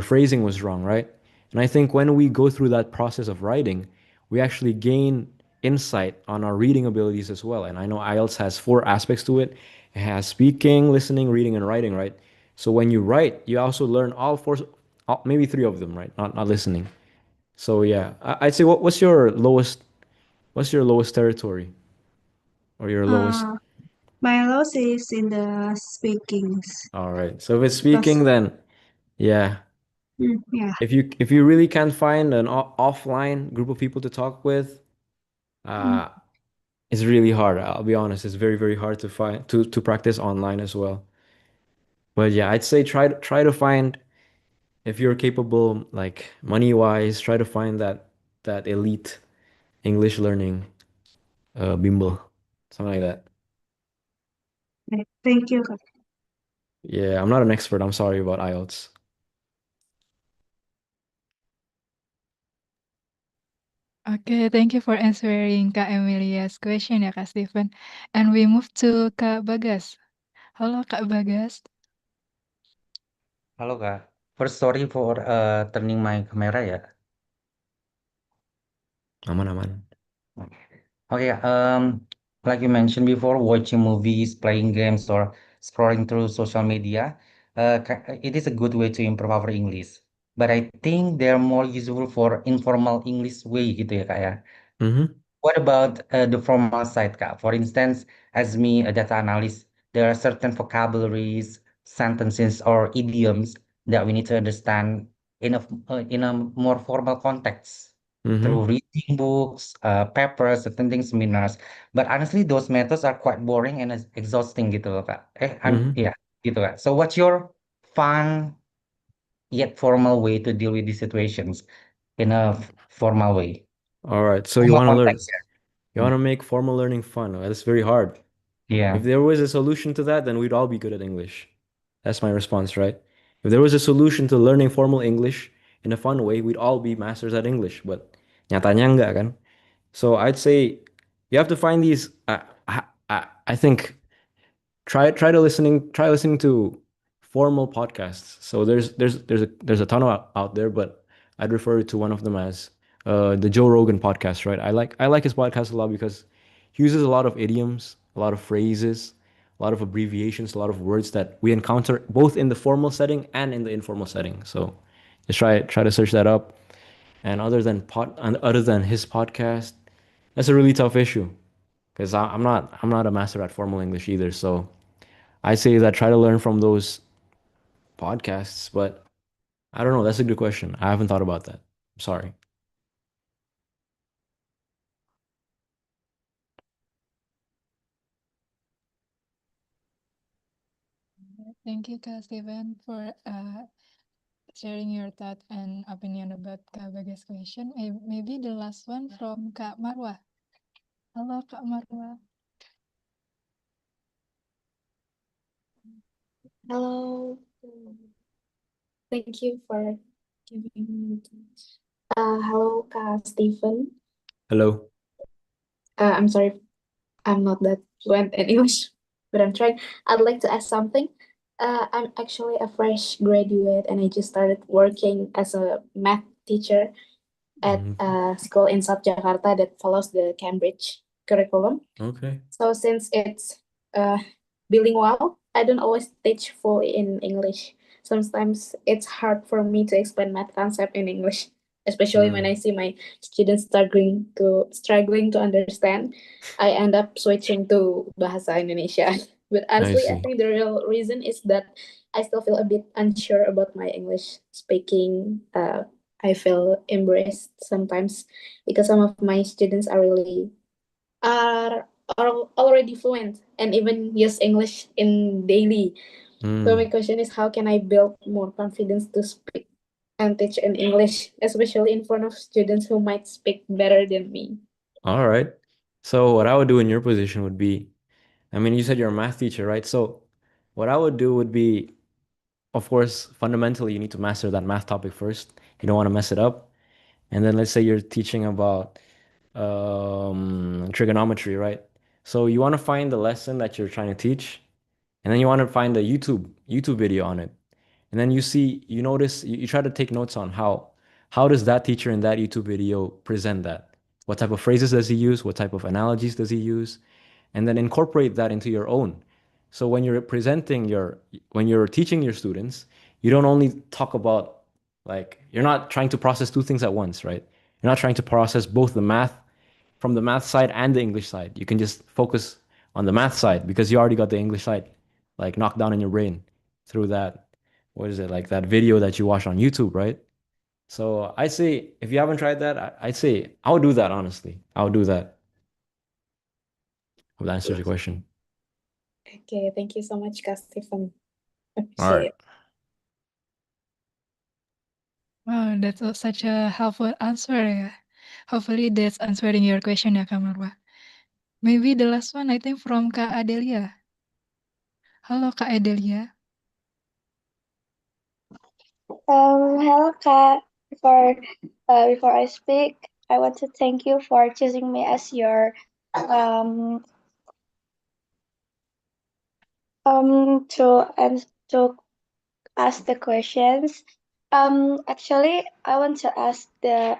phrasing was wrong, right? And I think when we go through that process of writing, we actually gain insight on our reading abilities as well. And I know IELTS has four aspects to it. It has speaking, listening, reading, and writing, right? So when you write, you also learn all four, maybe three of them, right? Not listening. So yeah, I'd say what's your lowest territory or your lowest? uh, my loss is in the speakings All right. So if it's because speaking, then yeah. yeah. If you really can't find an offline group of people to talk with, Mm, uh, it's really hard. I'll be honest. It's very, very hard to find to practice online as well. But yeah, I'd say try to find if you're capable, like money wise, try to find that elite English learning bimbel, something like that. okay, thank you. Yeah, I'm not an expert. I'm sorry about IELTS. Okay, thank you for answering Kak Emilia's question ya Kak Steven. And we move to Kak Bagas. Halo Kak Bagas. Halo Kak, first sorry for turning my camera ya. Aman-aman. Okay, like you mentioned before, watching movies, playing games, or scrolling through social media, it is a good way to improve our English. But I think they're more useful for informal English way gitu ya Kak ya. Mm-hmm. What about the formal side, Kak? For instance, as me, a data analyst, there are certain vocabularies, sentences, or idioms that we need to understand in a more formal context Mm-hmm. through reading books, papers, attending seminars. But honestly, those methods are quite boring and exhausting gitu loh, Kak. Mm-hmm. Yeah, gitu, Kak. So what's your fun yet formal way to deal with these situations in a formal way? All right. So you Formal want to learn. context, You yeah. want to make formal learning fun. That's very hard. If Yeah. there was a solution to that, then we'd all be good at English. That's my response, right? If there was a solution to learning formal English in a fun way, we'd all be masters at English. But nyatanya enggak kan? So I'd say you have to find these. I think try listening to formal podcasts. So there's a ton out there, but I'd refer to one of them as the Joe Rogan podcast, right? I like his podcast a lot because he uses a lot of idioms, a lot of phrases, a lot of abbreviations, a lot of words that we encounter both in the formal setting and in the informal setting. So just try to search that up. And other than his podcast, that's a really tough issue because I'm not a master at formal English either. So I say that try to learn from those podcasts, but I don't know. That's a good question. I haven't thought about that. I'm sorry. Thank you Kak Steven for sharing your thought and opinion about Kak Bagas' question. Maybe the last one from Kak Marwa. Halo Kak Marwa. Hello. Thank you for giving me. Hello, Kak Steven. Hello. I'm sorry, I'm not that fluent in English, but I'm trying. I'd like to ask something. I'm actually a fresh graduate, and I just started working as a math teacher at Mhm. a school in South Jakarta that follows the Cambridge curriculum. Okay. So since it's bilingual, I don't always teach fully in English. Sometimes it's hard for me to explain math concept in English, especially when I Mm. see my students struggling to understand. I end up switching to bahasa Indonesia. But I honestly, I see. think the real reason is that I still feel a bit unsure about my English speaking. I feel embarrassed sometimes because some of my students are already fluent and even use English in daily. So my Mm. question is, how can I build more confidence to speak and teach in English, especially in front of students who might speak better than me? All right. So what I would do in your position would be, I mean, you said you're a math teacher, right? So what I would do would be, of course, fundamentally, you need to master that math topic first. You don't want to mess it up. And then let's say you're teaching about trigonometry, right? So you want to find the lesson that you're trying to teach, and then you want to find a YouTube video on it. And then you notice, you try to take notes on how does that teacher in that YouTube video present that? What type of phrases does he use? What type of analogies does he use? And then incorporate that into your own. So when you're teaching your students, you don't only talk about, like, you're not trying to process two things at once, right? You're not trying to process both the math from the math side and the English side. You can just focus on the math side because you already got the English side like knocked down in your brain through that, what is it, like that video that you watch on YouTube, right? So I say if you haven't tried that, I'd say I would do that honestly. I would do that. Hope that answers your question. Okay, thank you so much, Kak Stephen. All right. Appreciate. Wow, that's such a helpful answer ya. Hopefully that's answering your question ya, Kak Marwa. Maybe the last one, I think from Kak Adelia. Halo, Kak Adelia. Hello, Kak. Before I speak, I want to thank you for choosing me as your um to ask the questions. Actually, I want to ask the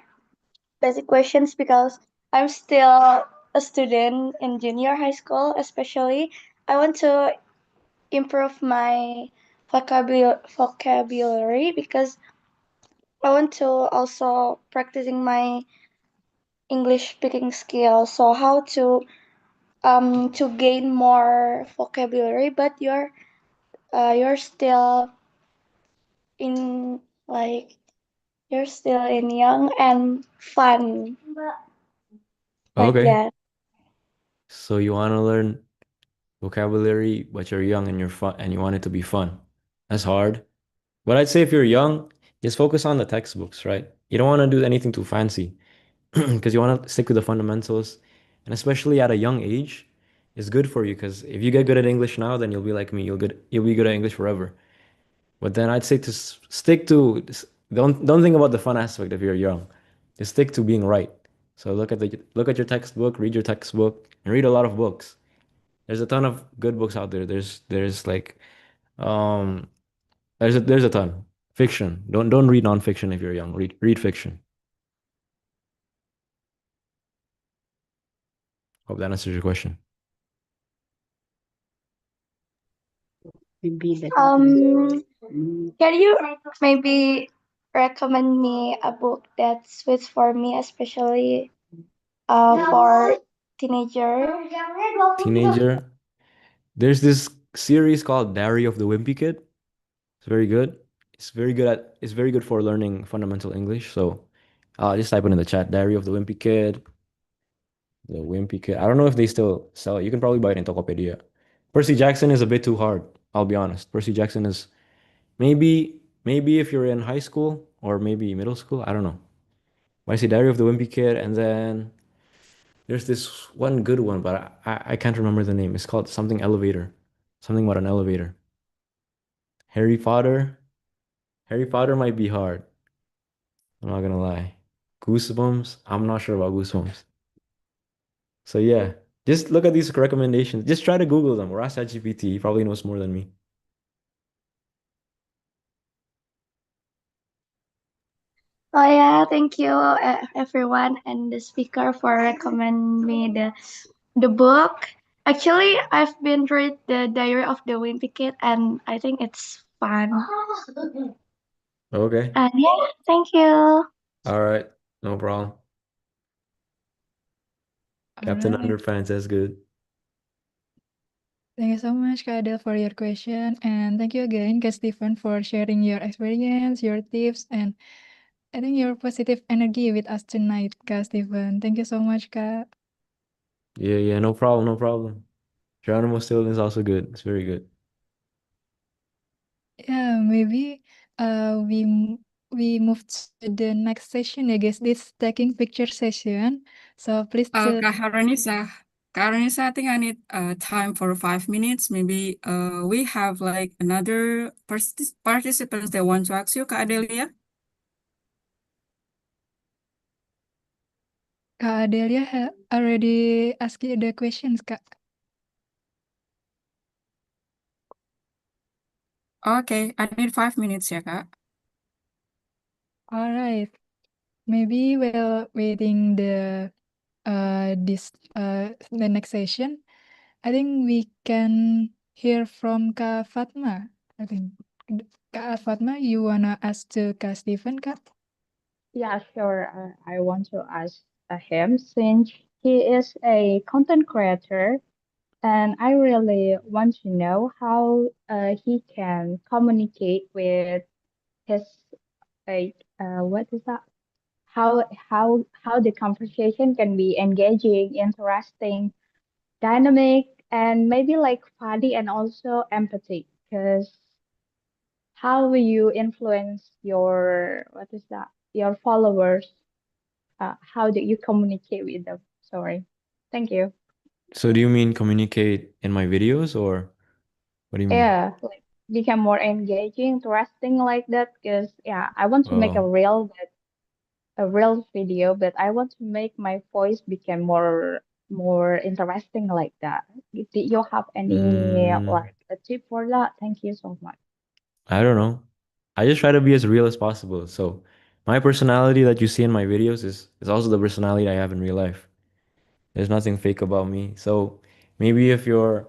basic questions because I'm still a student in junior high school. Especially, I want to improve my vocabulary because I want to also practicing my English speaking skills. So how to gain more vocabulary, but you're still in like you're still in young and fun like Okay. that. So you want to learn vocabulary, but you're young and you're fun and you want it to be fun. That's hard. But I'd say if you're young, just focus on the textbooks, right? You don't want to do anything too fancy because you want to stick to the fundamentals. And especially at a young age, it's good for you because if you get good at English now, then you'll be like me. You'll be good at English forever. But then I'd say to stick to don't think about the fun aspect if you're young. Just stick to being right. So look at your textbook, read your textbook, and read a lot of books. There's a ton of good books out there. There's like um there's a ton. Fiction. Don't read nonfiction if you're young. Read fiction. Hope that answers your question. Can you maybe recommend me a book that's suits for me, especially for teenager? Teenager. There's this series called Diary of the Wimpy Kid. It's very good. It's very good for learning fundamental English. So just type it in the chat. Diary of the Wimpy Kid. The Wimpy Kid. I don't know if they still sell it. You can probably buy it in Tokopedia. Percy Jackson is a bit too hard. I'll be honest. Percy Jackson is maybe if you're in high school or maybe middle school. I don't know. But I see Diary of the Wimpy Kid, and then there's this one good one, but I can't remember the name. It's called something elevator. Something about an elevator. Harry Potter. Harry Potter might be hard. I'm not gonna lie. Goosebumps, I'm not sure about Goosebumps. So yeah, just look at these recommendations. Just try to Google them or ask ChatGPT. He probably knows more than me. Oh yeah, thank you everyone and the speaker for recommend me the book. Actually, I've been read the Diary of the Wimpy Kid and I think it's fun. Okay. And yeah, thank you. All right. No problem. Captain Alright. Underpants, that's good. Thank you so much, Kak Adel, for your question. And thank you again, Kak Steven, for sharing your experience, your tips, and I think your positive energy with us tonight, Kak Steven. Thank you so much, Kak. Yeah, no problem, no problem. Geronimo Stilton is also good. It's very good. Yeah, maybe we move to the next session, I guess. This taking picture session. So please Kak Haronisa, I think I need time for 5 minutes. Maybe we have like another participants that want to ask you, Kak Adelia. Kak Adelia already asked you the questions, Kak. Okay, I need 5 minutes ya, Kak. All right. Maybe while waiting the next session, I think we can hear from Kak Fatma. I think Kak Fatma, you wanna ask to Kak Steven, Kak? Yeah, sure. I want to ask him since he is a content creator, and I really want to know how he can communicate with his what is that? How the conversation can be engaging, interesting, dynamic, and maybe like funny and also empathy. Because how will you influence your what is that? Your followers how do you communicate with them? Sorry. Thank you. So do you mean communicate in my videos or what do you mean? Yeah, like become more engaging, interesting like that. Because yeah, I want to make Oh, a real video, but I want to make my voice become more interesting like that. Do you have any mm, like a tip for that? Thank you so much. I don't know. I just try to be as real as possible. So my personality that you see in my videos is also the personality I have in real life. There's nothing fake about me. So maybe if you're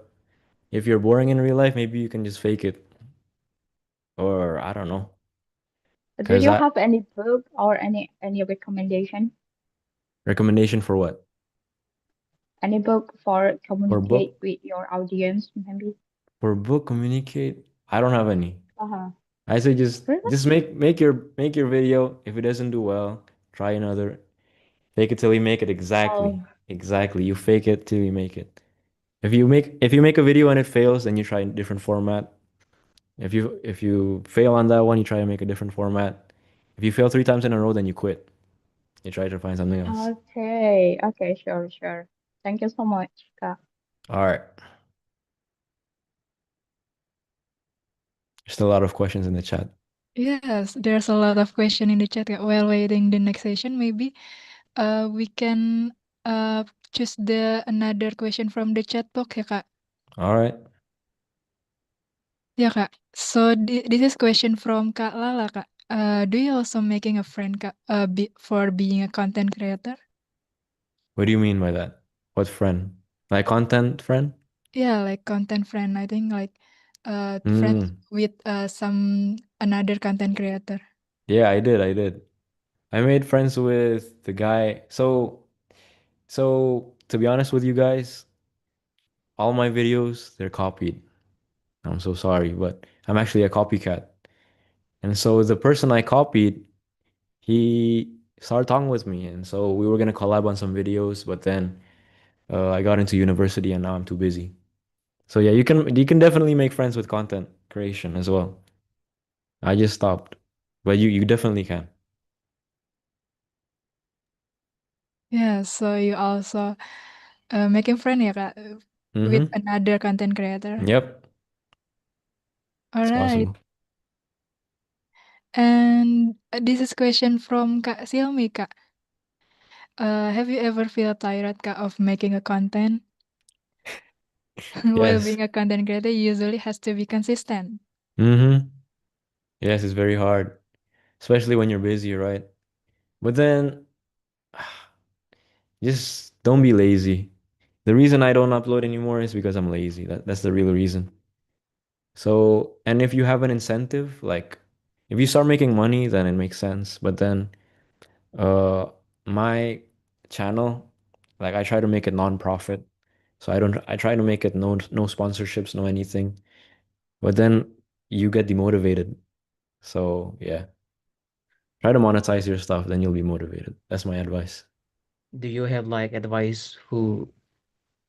boring in real life, maybe you can just fake it. Or I don't know. Do Because you I have any book or any recommendation? recommendation for what? Any book for For communicate book? with your audience, maybe? For book communicate? I don't have any. Uh-huh. I say Really? just make your video. If it doesn't do well, try another. Fake it till you make it exactly. Oh. Exactly. You fake it till you make it. If you make a video and it fails, then you try a different format. If you fail on that one, you try to make a different format. If you fail 3 times in a row, then you quit. You try to find something else. Okay, okay, sure, sure. Thank you so much, Kak. All right. There's still a lot of questions in the chat. Yes, there's a lot of question in the chat, Kak. While waiting the next session, maybe we can choose another question from the chat box, ya, Kak. All right. Yeah, Kak. So this is question from Kak Lala, Kak. Do you also making a friend, Kak, for being a content creator? What do you mean by that? What friend? Like content friend? Yeah, like content friend. I think like friends Mm. with another content creator. Yeah, I did. I did. I made friends with the guy. So to be honest with you guys, all my videos, they're copied. I'm so sorry, but I'm actually a copycat. And so the person I copied, he started talking with me, and so we were gonna collab on some videos, but then I got into university and now I'm too busy. So yeah, you can definitely make friends with content creation as well. I just stopped, but you definitely can. Yeah, so you also making friend, ya, Kak, with Mm-hmm. another content creator. Yep, All it's right. possible. And this is question from Kak Silmi, Kak. Have you ever feel tired, Kak, of making a content? While Yes. being a content creator, you usually has to be consistent. Mm-hmm. Yes, it's very hard, especially when you're busy, right? But then just don't be lazy. The reason I don't upload anymore is because I'm lazy. That's the real reason. So, and if you have an incentive, like if you start making money, then it makes sense. But then uh my channel, like I try to make it non-profit. So I try to make it no sponsorships, no anything. But then you get demotivated. So, yeah. Try to monetize your stuff, then you'll be motivated. That's my advice. Do you have like advice who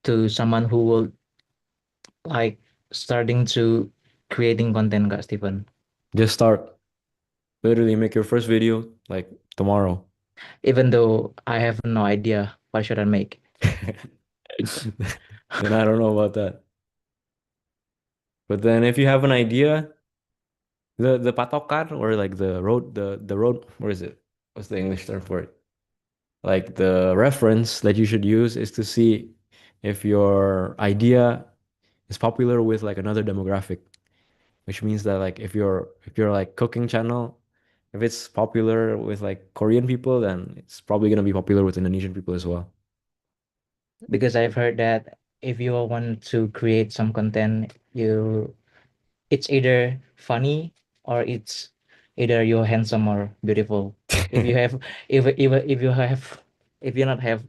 to someone who will like starting to creating content, Kak Steven? Just start. Literally make your first video like tomorrow. Even though I have no idea what should I make. Then I don't know about that. But then if you have an idea, the patokan or like the road, what is it? What's the English term for it? Like the reference that you should use is to see if your idea is popular with like another demographic, which means that like if you're like cooking channel, if it's popular with like Korean people, then it's probably gonna be popular with Indonesian people as well. Because I've heard that if you want to create some content, it's either funny or it's either you're handsome or beautiful. If you have if you not have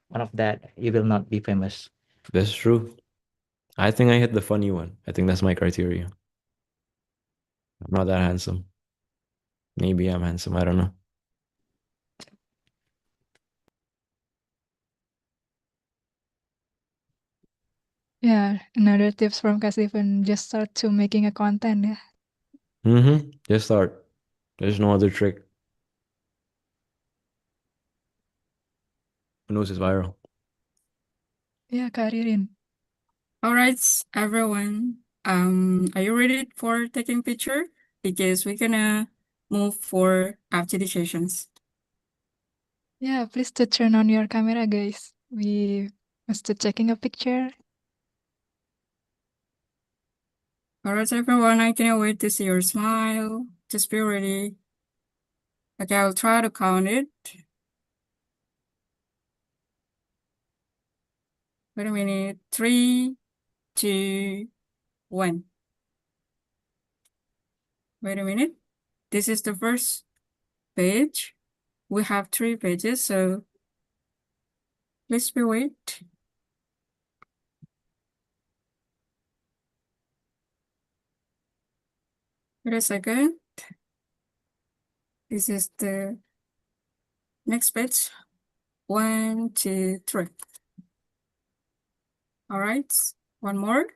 one of that, you will not be famous. That's true. I think I hit the funny one. I think that's my criteria. I'm not that handsome. Maybe I'm handsome. I don't know. Yeah, another tips from Kak Steven, just start to making a content, yeah. Mm-hmm. Just start. There's no other trick. Who knows it's viral? Yeah, Kak Ririn. All right, everyone. Are you ready for taking picture? Because we're gonna move for after the sessions. Yeah, please to turn on your camera, guys. We must to taking a picture. All right, everyone. I can't wait to see your smile. Just be ready. Okay, I'll try to count it. Wait a minute. 3, 2, 1. Wait a minute. This is the first page. We have 3 pages, so please be wait. Wait a second. This is the next page. 1, 2, 3. All right. One more.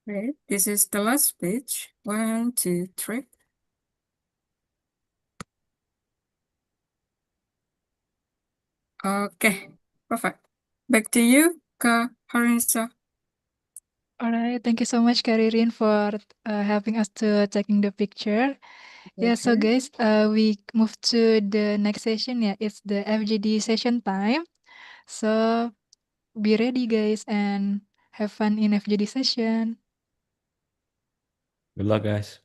Okay. This is the last page. 1, 2, 3. Okay. Perfect. Back to you, Kak Harinsa. All right, thank you so much, Kak Ririn, for helping us to taking the picture. Yeah, so guys, we move to the next session. Yeah, it's the FGD session time. So be ready, guys, and have fun in FGD session. Good luck, guys.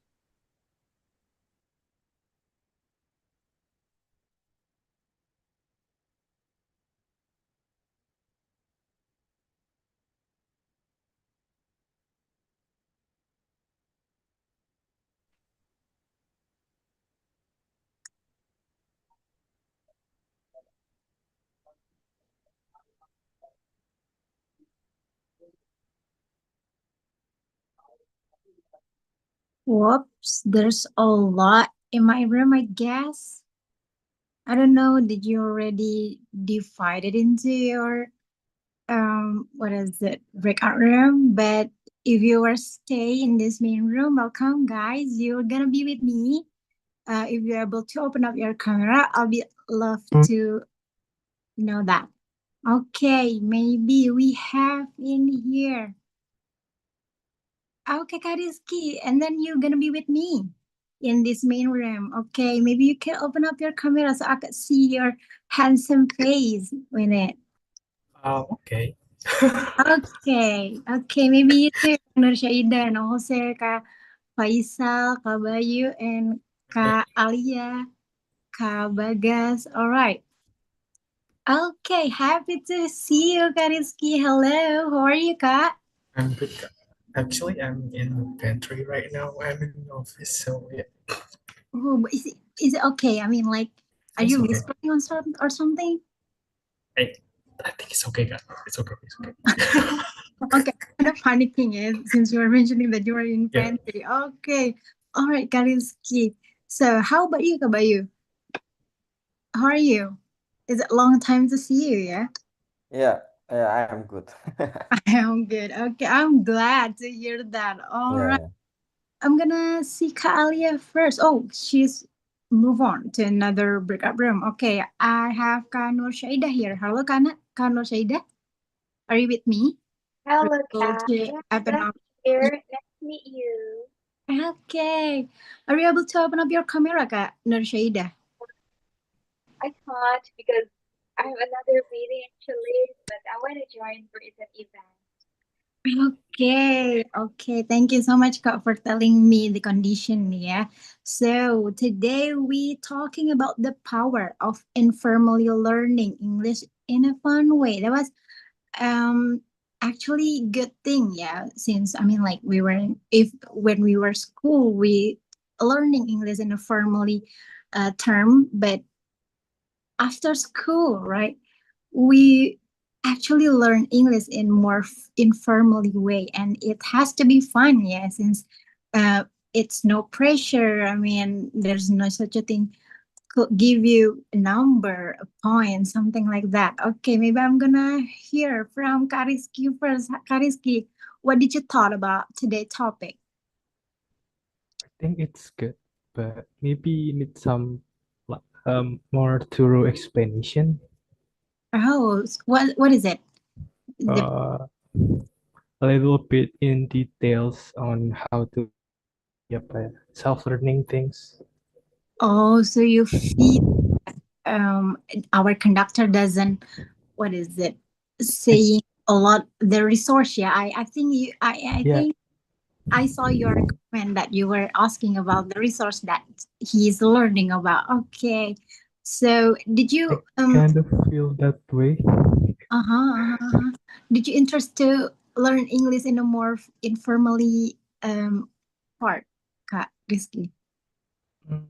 Whoops, there's a lot in my room, I guess. I don't know, did you already divide it into your what is it, breakout room? But if you are stay in this main room, welcome guys. You're gonna be with me. If you're able to open up your camera, I'll be love to know that. Okay, maybe we have in here. Okay, Kak Rizky, and then you're gonna be with me in this main room. Okay, maybe you can open up your camera so I can see your handsome face in it. Okay. Okay, maybe you too, Nur Syaida, and also Kak Faisal, Kak Bayu, and Kak Alia, Kak Bagas. All right. Okay, happy to see you, Kak Rizky. Hello, how are you, Kak? I'm good. Actually, I'm in the pantry right now. I'm in the office, so yeah. Oh, but is it okay? I mean, like, are It's you okay. whispering on something? I think it's okay, guys. It's okay. It's okay. Okay, kind of panicking since you were mentioning that you were in Yeah. pantry. Okay, all right, Kariski. So, how about you, Kabayu? How are you? Is it long time to see you? Yeah, Yeah, I am good. I am good. Okay, I'm glad to hear that. All right, Yeah. I'm gonna see Kaalia first. Oh, she's move on to another breakout room. Okay, I have Kanur Shaida here. Hello, Kanur Shaida. Are you with me? Hello, Able Kat. to Yeah, open I'm up. here. Nice to meet you. Okay. Are you able to open up your camera, Kak Nur Syaida? I can't because I have another meeting actually, but I want to join for an event. Okay. Thank you so much, Kak, for telling me the condition. Yeah. So today we talking about the power of informally learning English in a fun way. That was actually good thing. Yeah. Since I mean, like we were if when we were school, we learning English in a formally term, but after school, right? We actually learn English in more informally way, and it has to be fun, yeah, since uh, it's no pressure. I mean, there's no such a thing. Could give you a number, a point, something like that. Okay, maybe I'm gonna hear from Kariski first. Kariski, what did you thought about today's topic? I think it's good, but maybe need some more thorough explanation. Oh, what is it? The A little bit in details on how to self-learning things. Oh, so you feel um our conductor doesn't, what is it, saying a lot the resource. Yeah, I think I Yeah, think I saw your comment that you were asking about the resource that he's learning about. Okay, so did I you kind of feel that way. did you interest to learn English in a more informally part, Kak Rizky? Mm,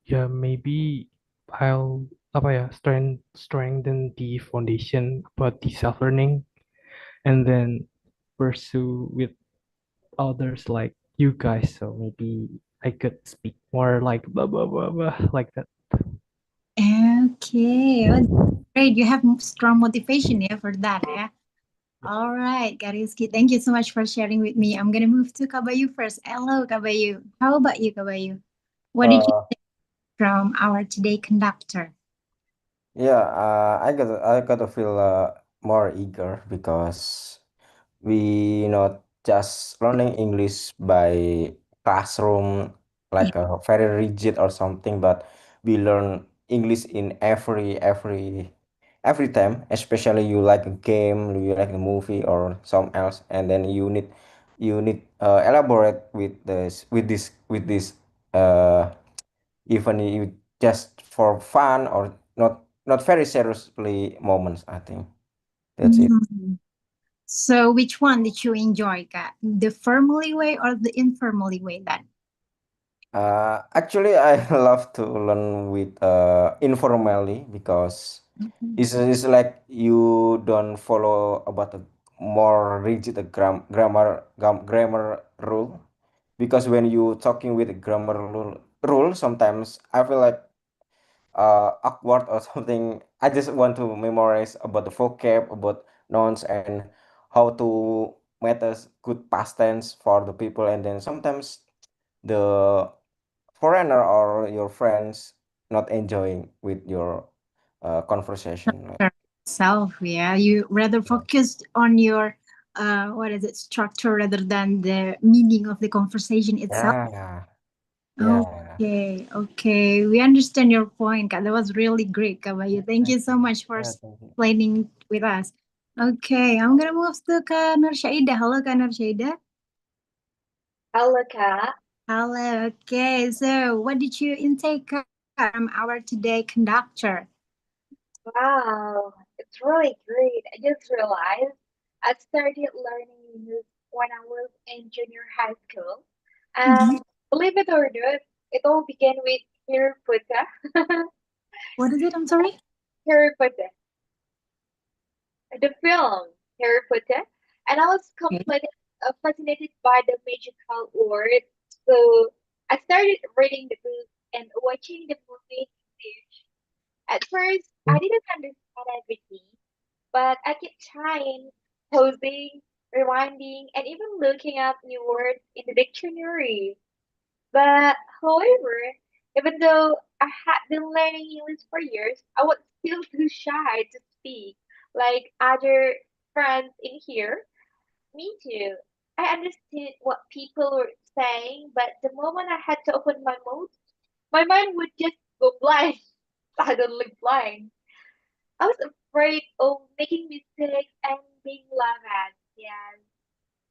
Yeah, maybe I'll strengthen the foundation about the self-learning and then pursue with others like you guys. So maybe I could speak more like blah blah blah blah like that. Okay, oh, great. You have strong motivation, yeah, for that, yeah. All right, Kariski, thank you so much for sharing with me. I'm gonna move to Kabayu first. Hello, Kabayu. How about you, Kabayu? What did you Uh, think from our today conductor? yeah, I got to feel more eager because we not just learning English by classroom like a very rigid or something, but we learn English in every time, especially you like a game, you like a movie or some else, and then you need elaborate with this even you just for fun or not very seriously moments. I think that's it. Mhm. So, which one did you enjoy, Kak? The formally way or the informally way? That Actually, I love to learn with informally because it's like you don't follow about a more rigid grammar rule. Because when you talking with a grammar rule, sometimes I feel like awkward or something. I just want to memorize about the vocab, about nouns, and how to make a good past tense for the people. And then sometimes the foreigner or your friends not enjoying with your conversation. Like, Self, yeah. You rather focus on your what is it, structure rather than the meaning of the conversation itself. yeah, yeah. Okay. We understand your point, Kak. That was really great, Kak Bayu. Thank you so much for Yeah, thank you. explaining with us. Okay, I'm gonna move to Kak Nur Syaida. Hello, Kak Nur Syaida. Hello, Kak. Hello. Okay, so what did you intake from our today conductor? Wow, it's really great. I just realized I started learning English when I was in junior high school. And believe it or not, it all began with Harry Potter. What is it? I'm sorry. Harry Potter, the film Harry Potter. And I was completely fascinated by the magical world. So I started reading the book and watching the movie in English. At first, I didn't understand everything, but I kept trying, pausing, rewinding, and even looking up new words in the dictionary. But, however, even though I had been learning English for years, I was still too shy to speak like other friends in here. Me too. I understood what people were saying, but the moment I had to open my mouth, my mind would just go blank, suddenly blank. I was afraid of making mistakes and being laughed at. Yes.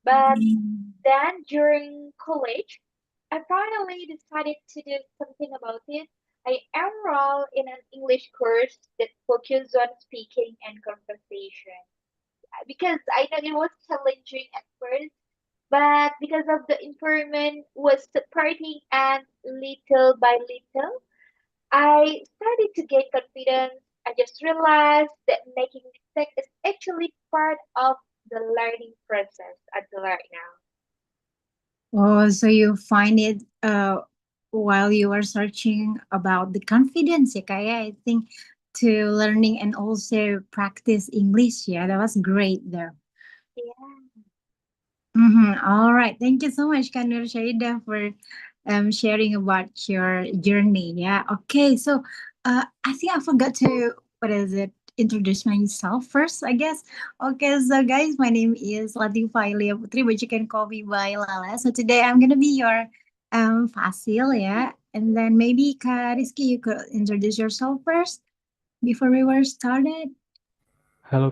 But then during college, I finally decided to do something about it. I enrolled in an English course that focused on speaking and conversation. Because I know it was challenging at first, but because of the environment was supporting and little by little, I started to gain confidence. I just realized that making mistakes is actually part of the learning process until right now. Oh, so you find it while you are searching about the confidence, ya, Kak, ya, I think to learning and also practice English. Yeah, that was great there. Yeah. All right. Thank you so much, Kak Nur Syaida, for sharing about your journey. Yeah. Okay. So I think I forgot to, what is it, introduce myself first, I guess. Okay. So, guys, my name is Latifah Ilia Putri, but you can call me by Lala. So, today I'm going to be your Fasil, yeah. And then maybe, Kak Rizky, you could introduce yourself first before we were started. Hello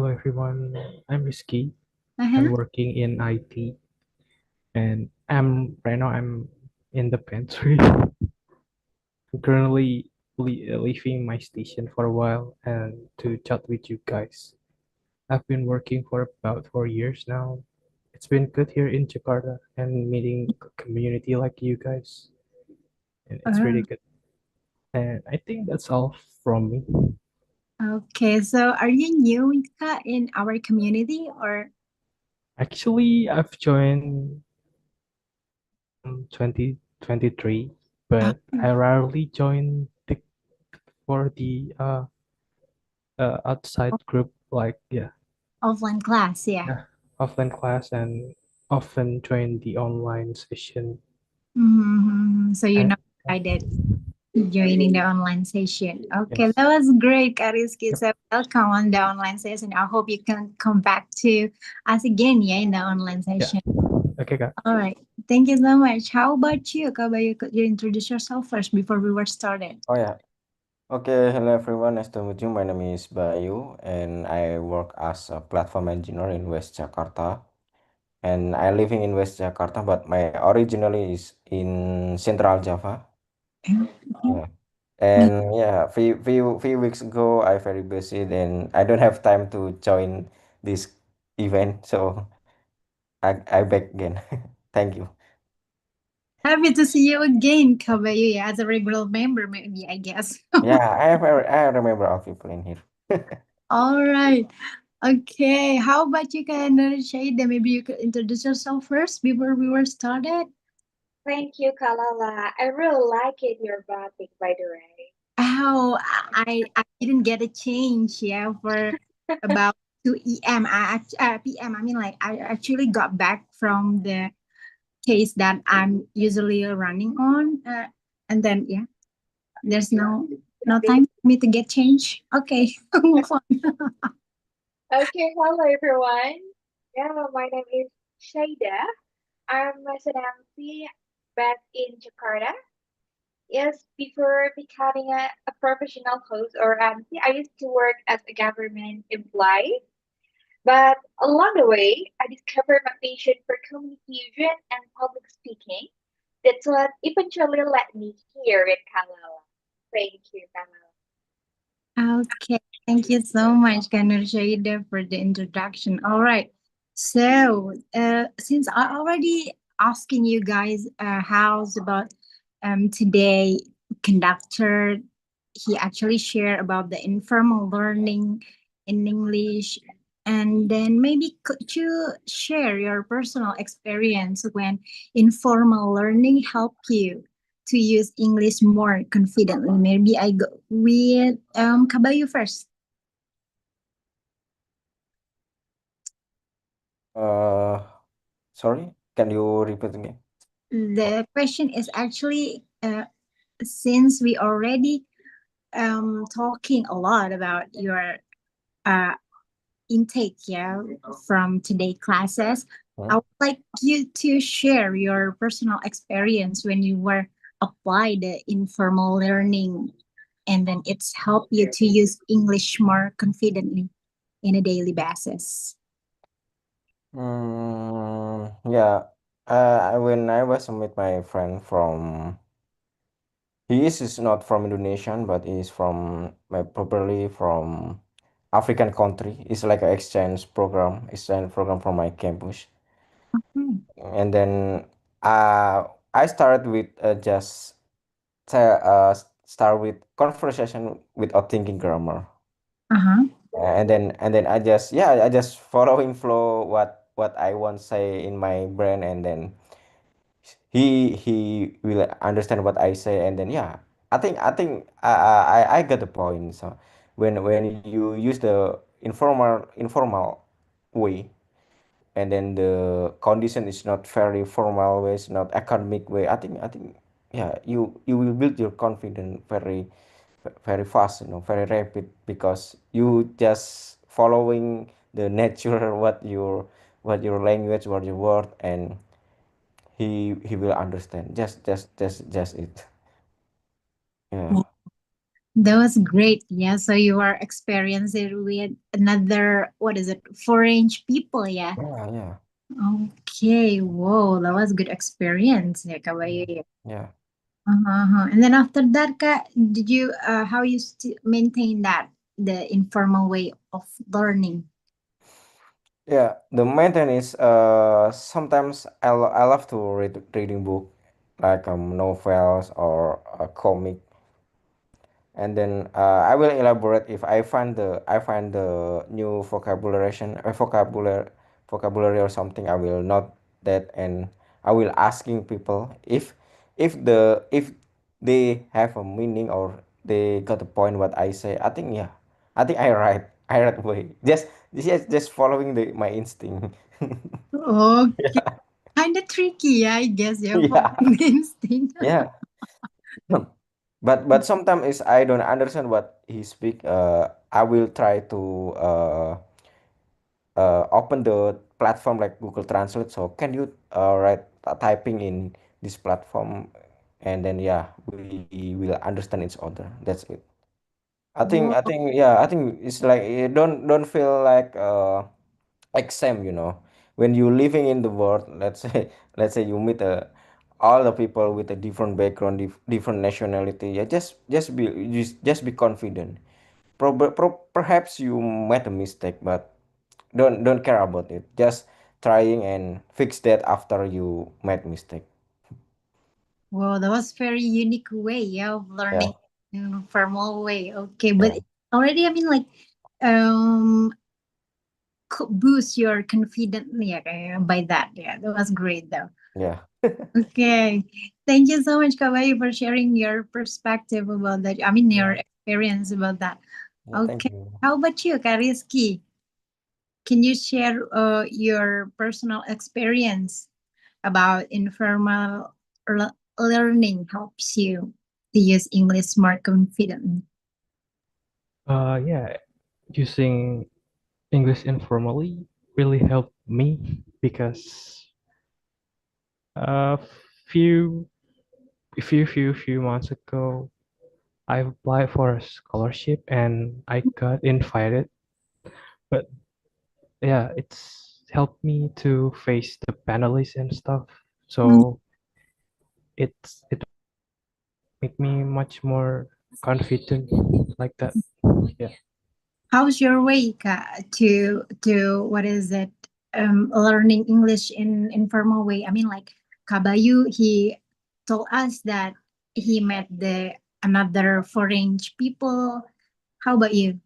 everyone. I'm Rizky. Uh-huh. I'm working in IT, and right now I'm in the pantry. I'm currently leaving my station for a while and to chat with you guys. I've been working for about 4 years now. It's been good here in Jakarta and meeting a community like you guys, and it's really good. And I think that's all from me. Okay, so are you new, Kak, in our community or? Actually, I've joined 2023, but I rarely join for the outside group, like Offline class, yeah. offline class, and often join the online session. So you're not excited joining the online session. Okay, that was great, Kariski. So welcome on the online session. I hope you can come back to us again, yeah, in the online session. Okay, Kak. All right. Thank you so much. How about you, Kak Bayu? Could you introduce yourself first before we were started? Oh yeah. Okay, hello everyone. Nice to meet you. My name is Bayu, and I work as a platform engineer in West Jakarta. And I living in West Jakarta, but my originally is in Central Java. Yeah. And yeah, few weeks ago, I very busy, and I don't have time to join this event, so I back again. Thank you. Happy to see you again, Kak Bayu, yeah, as a regular member, maybe, I guess. Yeah, I remember all people in here. All right. Okay. How about you, Kak Shahida? Maybe you could introduce yourself first before we were started. Thank you, Kalala. I really like it, your batik, by the way. Oh, I didn't get a change, yeah, for about 2 p.m. I mean, like, I actually got back from the case that I'm usually running on. And then, yeah. There's no time for me to get change. Okay, move on. Okay, hello everyone. Yeah, my name is Shaida. I'm a MC back in Jakarta. Yes, before becoming a professional host or MC, I used to work as a government employee. But along the way, I discovered my passion for communication and public speaking. That's what eventually led me here in Kalala. Thank you, Kalala. Okay, thank you so much, Kanur Shaida, for the introduction. All right. So, since I already asking you guys, how's about today conductor, he actually shared about the informal learning in English, and then maybe could you share your personal experience when informal learning helped you to use English more confidently? Maybe I go with Kabayu first. Uh, Sorry, can you repeat again? The question is actually since we already talking a lot about your uh intake, yeah, from today classes, I would like you to share your personal experience when you were apply the informal learning, and then it's helped you to use English more confidently in a daily basis. Yeah. When I was with my friend from, he is not from Indonesia, but he is from probably from African country. It's like an exchange program from my campus. And then I started with just start with conversation without thinking grammar. Uh-huh. And then I just following flow what I want say in my brain, and then he will understand what I say, and then yeah, I think I got the point. So when you use the informal way, and then the condition is not very formal way, it's not academic way, I think yeah, you will build your confidence very fast, very rapid, because you just following the nature what your language, what your word, and he will understand just it. Yeah. That was great. Yeah. So you are experiencing with another, what is it, foreign people. Yeah. Yeah. Okay. Whoa. That was good experience. Yeah, Kabayo. Yeah. Uh-huh. And then after that, did you, how you maintain that, the informal way of learning? Yeah, the maintenance, sometimes I love to reading book, like novels or a comic, and then I will elaborate if I find the new vocabulary or something. I will note that, and I will asking people if they have a meaning, or they got the point what I say. I think, yeah, I write way, just following my instinct. Okay. Kind of tricky, yeah, I guess. Yeah. Yeah, Following the instinct. yeah. But sometimes is I don't understand what he speak. I will try to open the platform like Google Translate. So can you write typing in this platform, and then yeah, we will understand each other. That's it. Whoa. I think it's like, don't feel like exam. When you living in the world, let's say you meet all the people with a different background, different nationality. Yeah, just be confident. Perhaps you made a mistake, but don't care about it. Just trying and fix that after you made mistake. Whoa, that was very unique way, yeah, of Yeah, learning in formal way. Okay, but yeah, already, I mean, like, um, boost your confidence, yeah, by that. Yeah, that was great, though. yeah. Okay, thank you so much, Kawaii, for sharing your perspective about that. I mean, your Yeah, experience about that. yeah, thank Okay, you. how about you, Kariski? Can you share your personal experience about informal learning helps you to use English more confidently? Yeah, using English informally really helped me because a few few months ago I applied for a scholarship and I got invited. But yeah, it's helped me to face the panelists and stuff. So it make me much more confident like that. Yeah. How's your way, Kak, to what is it? Learning English in informal way. I mean, like Kabayu, he told us that he met the another foreign people. How about you?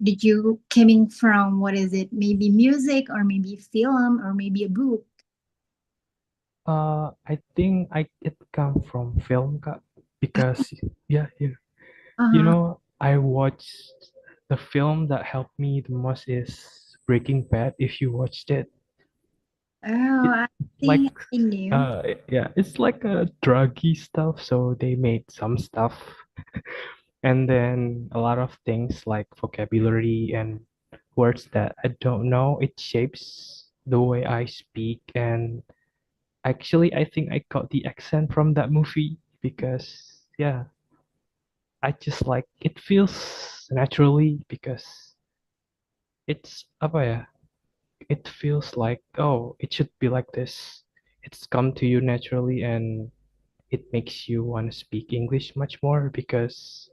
Did you coming from what is it? Maybe music or maybe film or maybe a book? I think it come from film, Kak, because yeah, yeah. You Uh-huh. know, I watched the film that helped me the most is Breaking Bad. If you watched it, Oh, it I like think I knew. yeah, it's like a druggy stuff. So they made some stuff, and then a lot of things like vocabulary and words that I don't know. It shapes the way I speak, and actually, I think I got the accent from that movie because yeah, I just like it feels naturally because it's apa ya? It feels like oh, it should be like this. It's come to you naturally and it makes you want to speak English much more because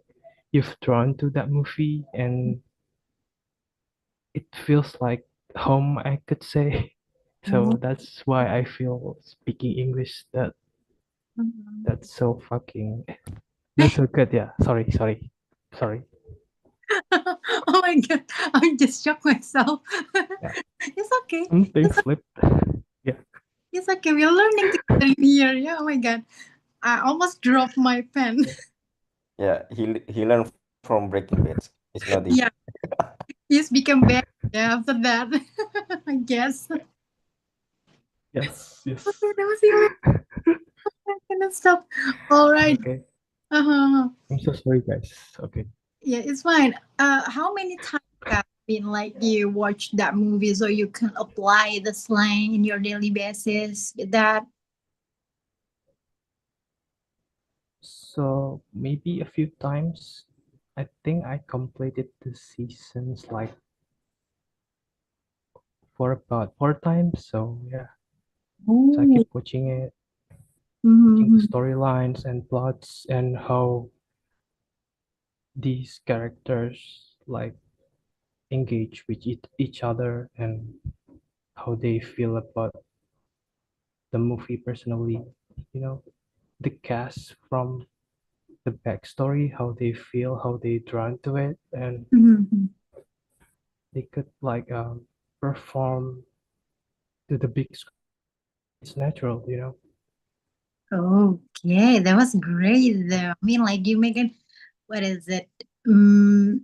you've drawn to that movie and it feels like home, I could say. Oh, So that's why I feel speaking English that's so fucking that's so good. Yeah. Sorry. oh my god, I just shocked myself. Yeah. It's okay. Something It's, slipped. Yeah. it's okay. We're learning together in here. Yeah. Oh my god. I almost dropped my pen. Yeah, he learned from Breaking Bad. It's not easy. Yeah. He's become bad. Yeah. After that, I guess. Okay, Yes. that was it. I cannot stop. All right. Okay. Uh-huh. I'm so sorry, guys. Okay. Yeah, it's fine. How many times have been like you watch that movie so you can apply the slang in your daily basis? That So maybe a few times. I think I completed the seasons like for about 4 times. So yeah. So I oh, keep watching it, watching the mm-hmm. storylines and plots and how these characters like engage with each other and how they feel about the movie personally. You know, the cast from the backstory, how they feel, how they drawn to it, and Mm-hmm. they could like perform to the big screen. It's natural, you know. Okay, that was great though. I mean, like you make it, what is it? Um,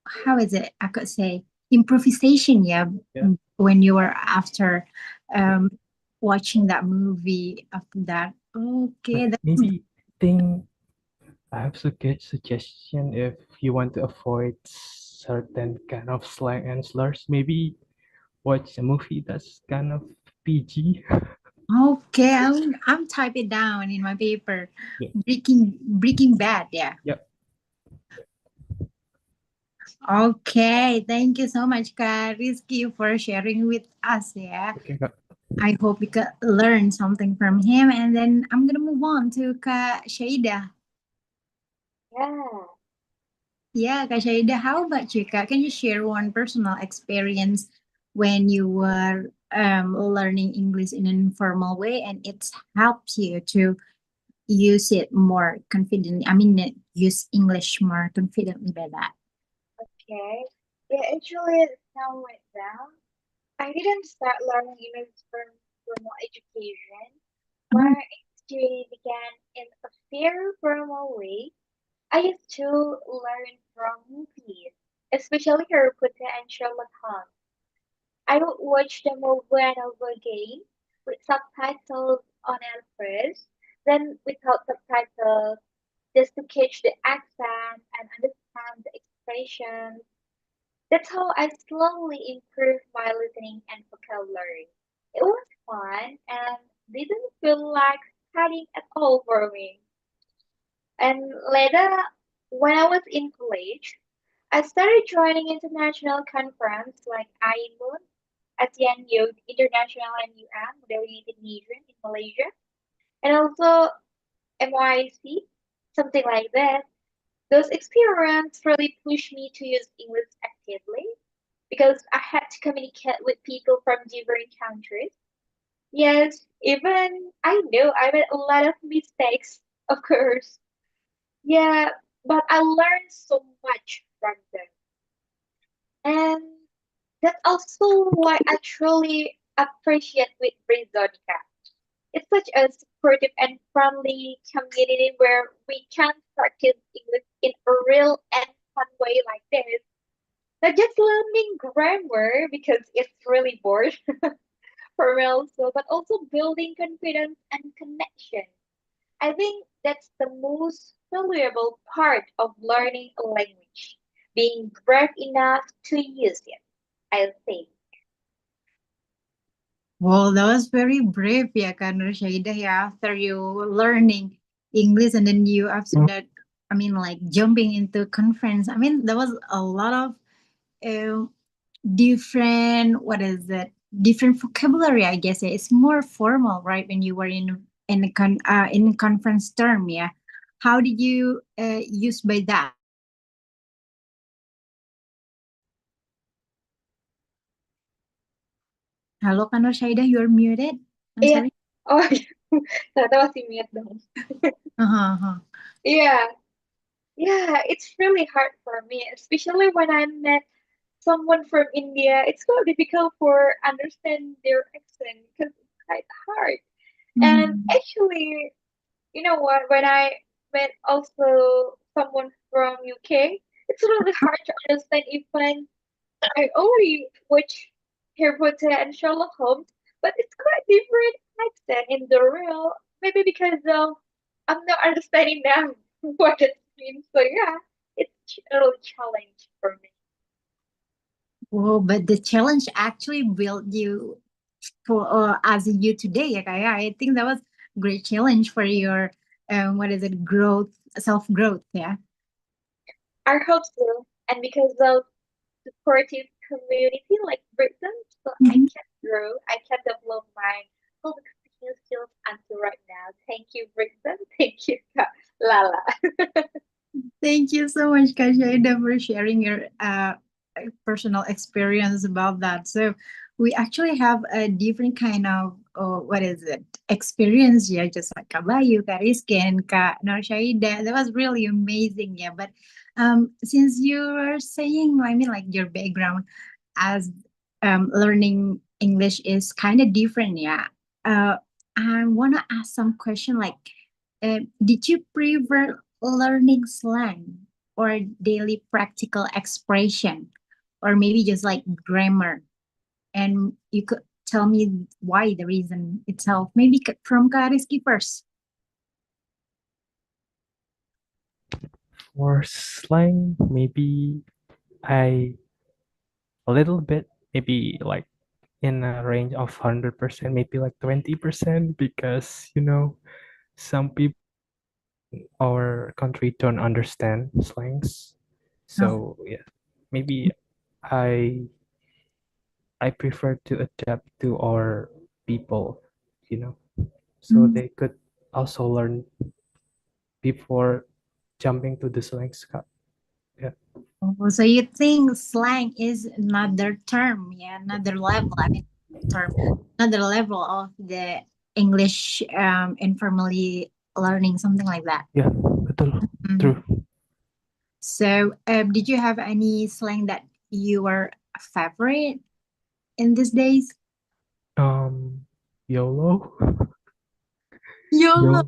how is it? I could say improvisation, yeah. Yeah. When you were after um watching that movie after that. But Okay, that's maybe think I have a good suggestion if you want to avoid certain kind of slang and slurs. Maybe watch a movie that's kind of PG. okay. I'm type it down in my paper. Yeah. Breaking Bad, yeah. Yep. Okay, thank you so much, Kak Rizky, for sharing with us. Yeah, Okay, Kak. I hope we could learn something from him. And then I'm gonna move on to Kak Shaida. Yeah. Yeah, Kak Shaida, how about you, Kak? Can you share one personal experience when you were learning English in an informal way, and it helps you to use it more confidently? I mean, use English more confidently by that. Okay. Yeah, actually, now went down. I didn't start learning English from formal education. Oh, My experience began in a very formal way. I used to learn from movies, especially Harry Potter and Sherlock Holmes. I would watch them over and over again with subtitles on at first, then without subtitles. just to catch the accent and understand the expressions. That's how I slowly improved my listening and vocabulary. It was fun and didn't feel like studying at all for me. And later, when I was in college, I started joining international conferences like IMUN, ASEAN Youth International and UM, the United Nations in Malaysia, and also MYC, something like that. Those experiences really pushed me to use English actively because I had to communicate with people from different countries. Yes, even I know I made a lot of mistakes, of course. Yeah, but I learned so much from them. And that's also why I truly appreciate with Britzone. It's such a supportive and friendly community where we can practice English in a real and fun way like this. Not just learning grammar because it's really bored for me also, but also building confidence and connection. I think that's the most valuable part of learning a language, being brave enough to use it, I think. Well, that was very brave ya Kak Nur Syaidah ya. After you learning English and then you after that, I mean like jumping into conference. I mean there was a lot of uh, different what is it? Different vocabulary, I guess. Yeah. It's more formal, right? When you were in conference term, yeah. How did you use by that? Halo Kak Nur Syaidah, you're muted. I'm Yeah. sorry. Oh, ternyata masih mute dong. Uh-huh. Yeah. Yeah, it's really hard for me, especially when I met someone from India. It's quite difficult for understand their accent because it's quite hard. And Mhm. actually, you know what? When I met also someone from UK, it's really hard to understand even I already watch Harry Potter and Sherlock Holmes, but it's quite different accent in the real. Maybe because I'm not understanding now what it means. So yeah, it's a real challenge for me. Oh, but the challenge actually built you for as you today, yeah, Kak, yeah. I think that was great challenge for your what is it, growth, self growth, yeah. I hope so, and because of supportive community like Britain, so I Mhm. can grow, I can develop my public speaking skills until right now. Thank you, Britain. Thank you, Lala. Thank you so much, Kashaida, for sharing your personal experience about that. So we actually have a different kind of what is it, experience, yeah, just like Kak Bayu, Kak Rizky, and Kak Norshaida. That was really amazing, yeah. But since you were saying, I mean, like your background as learning English is kind of different, yeah. Uh, I want to ask some question like, did you prefer learning slang or daily practical expression, or maybe just like grammar? And you could tell me why, the reason itself. Maybe from Kariski first. For slang, maybe I a little bit, maybe like in a range of 100%, maybe like 20%, because some people in our country don't understand slangs. Oh. So yeah, maybe I I prefer to adapt to our people, so Mm. they could also learn before jumping to the slangs. Yeah. Oh, so you think slang is another term, yeah, another level. I mean, term, another level of the English informally learning, something like that. Yeah, betul. Mhm. True. So, did you have any slang that you were favorite in these days? YOLO. YOLO. Yo.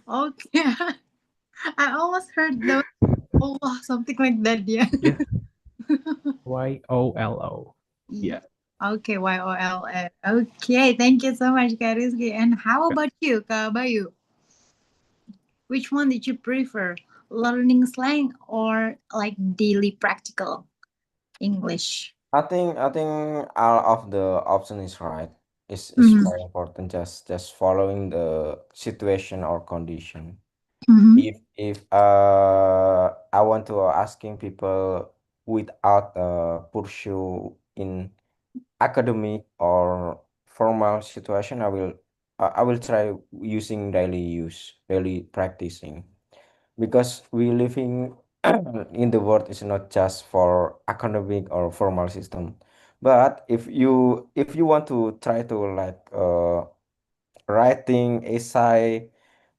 Okay. I almost heard those. Oh, something like that. Yeah. Yeah. YOLO. Yeah. Okay. YOLO. Okay. Thank you so much, Kak Rizky. And how about you, Kak Bayu? which one did you prefer? Learning slang or like daily practical English? I think all of the option is right. It's Mm-hmm. very important. Just following the situation or condition. Mm-hmm. If I want to asking people without pursue in academic or formal situation, I will try using daily practicing, because we living in the world is not just for academic or formal system. But if you want to try to like writing essay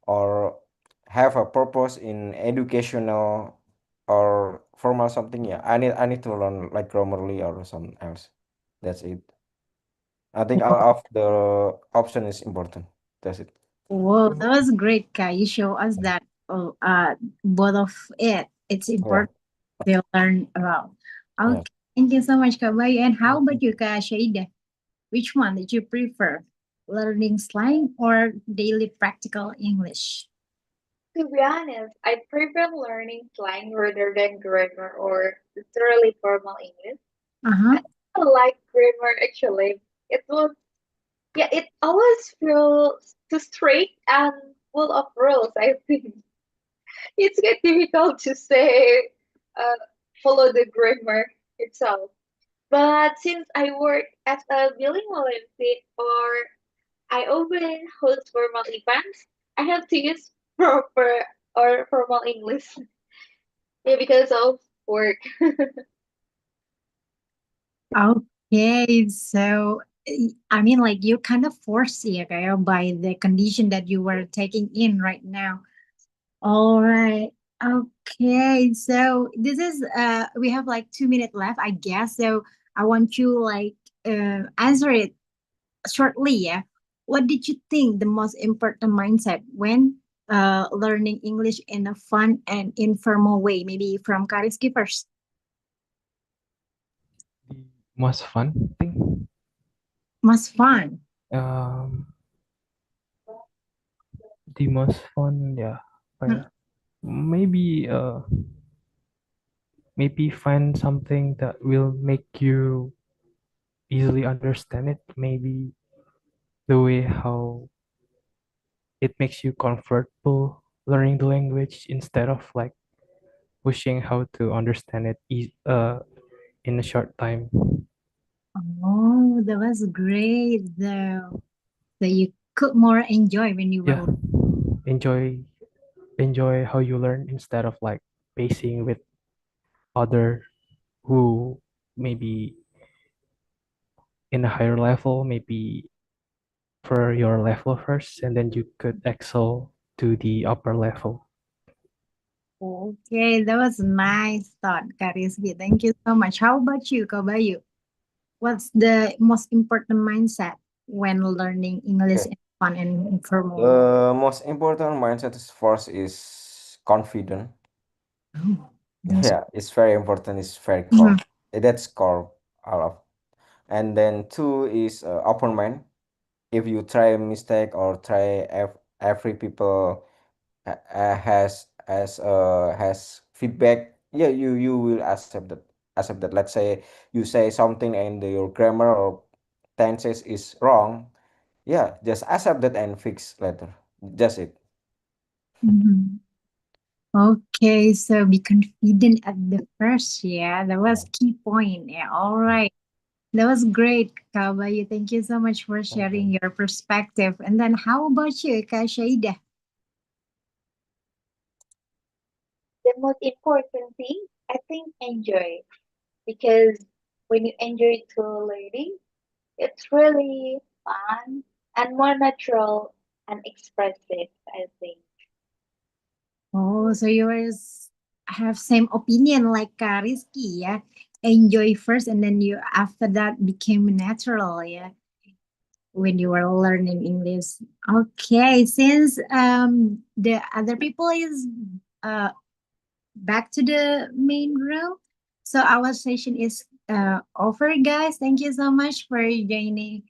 or have a purpose in educational or formal something, yeah, I need to learn like grammarly or something else. That's it. I think all of the option is important. That's it. Whoa, that was great, Kai. You show us that both of it's Yeah, important to learn about. yeah. Okay, thank you so much, Kak Bayu. And how about you, Kak Shaida? Which one did you prefer? Learning slang or daily practical English? To be honest, I prefer learning slang rather than grammar or literally formal English. Uh-huh. I like grammar actually. It was Yeah, it always feels too strict and full of rules, I think. It's get difficult to say uh, follow the grammar itself. But since I work as a bilingual MC or I often host formal events, I have to use proper or formal English. Yeah, because of work. Okay, so I mean, like you kind of force it, okay, by the condition that you were taking in right now. All right. Okay. So this is we have like 2 minutes left, I guess. So I want you like answer it shortly, yeah. What did you think the most important mindset when learning English in a fun and informal way? Maybe from Kariski first. The most fun thing. Most fun. Um, the most fun, yeah. Mm. Maybe maybe find something that will make you easily understand it. Maybe the way how it makes you comfortable learning the language instead of like pushing how to understand it in a short time. Oh, that was great though. So you could more enjoy when you Yeah, were. enjoy how you learn instead of like pacing with other who maybe in a higher level, maybe for your level first, and then you could excel to the upper level. Okay, that was nice thought, Kariski. Thank you so much. How about you, Kabayu? What's the most important mindset when learning English Okay. in fun and informal way? The most important mindset is first is confident. Oh, that's Yeah, it's very important. It's very Mhm. core. That's core all of. And then two is open mind. If you try a mistake or try every people has feedback, yeah, you will accept that. Accept that. Let's say you say something and your grammar or tenses is wrong. Yeah, just accept that and fix later. Just it. Mhm. Okay, so be confident at the first, yeah. That was key point. Yeah, all right. That was great, Kabayu. Thank you so much for Okay. sharing your perspective. And then how about you, Kak Shaida? The most important thing, I think, enjoy. Because when you enjoy to learning, it's really fun and more natural and expressive, I think. Oh, so yours have same opinion like Kariski, yeah? Enjoy first and then you after that became natural, yeah, when you were learning English. Okay, since the other people is uh back to the main room, so our session is over, guys. Thank you so much for joining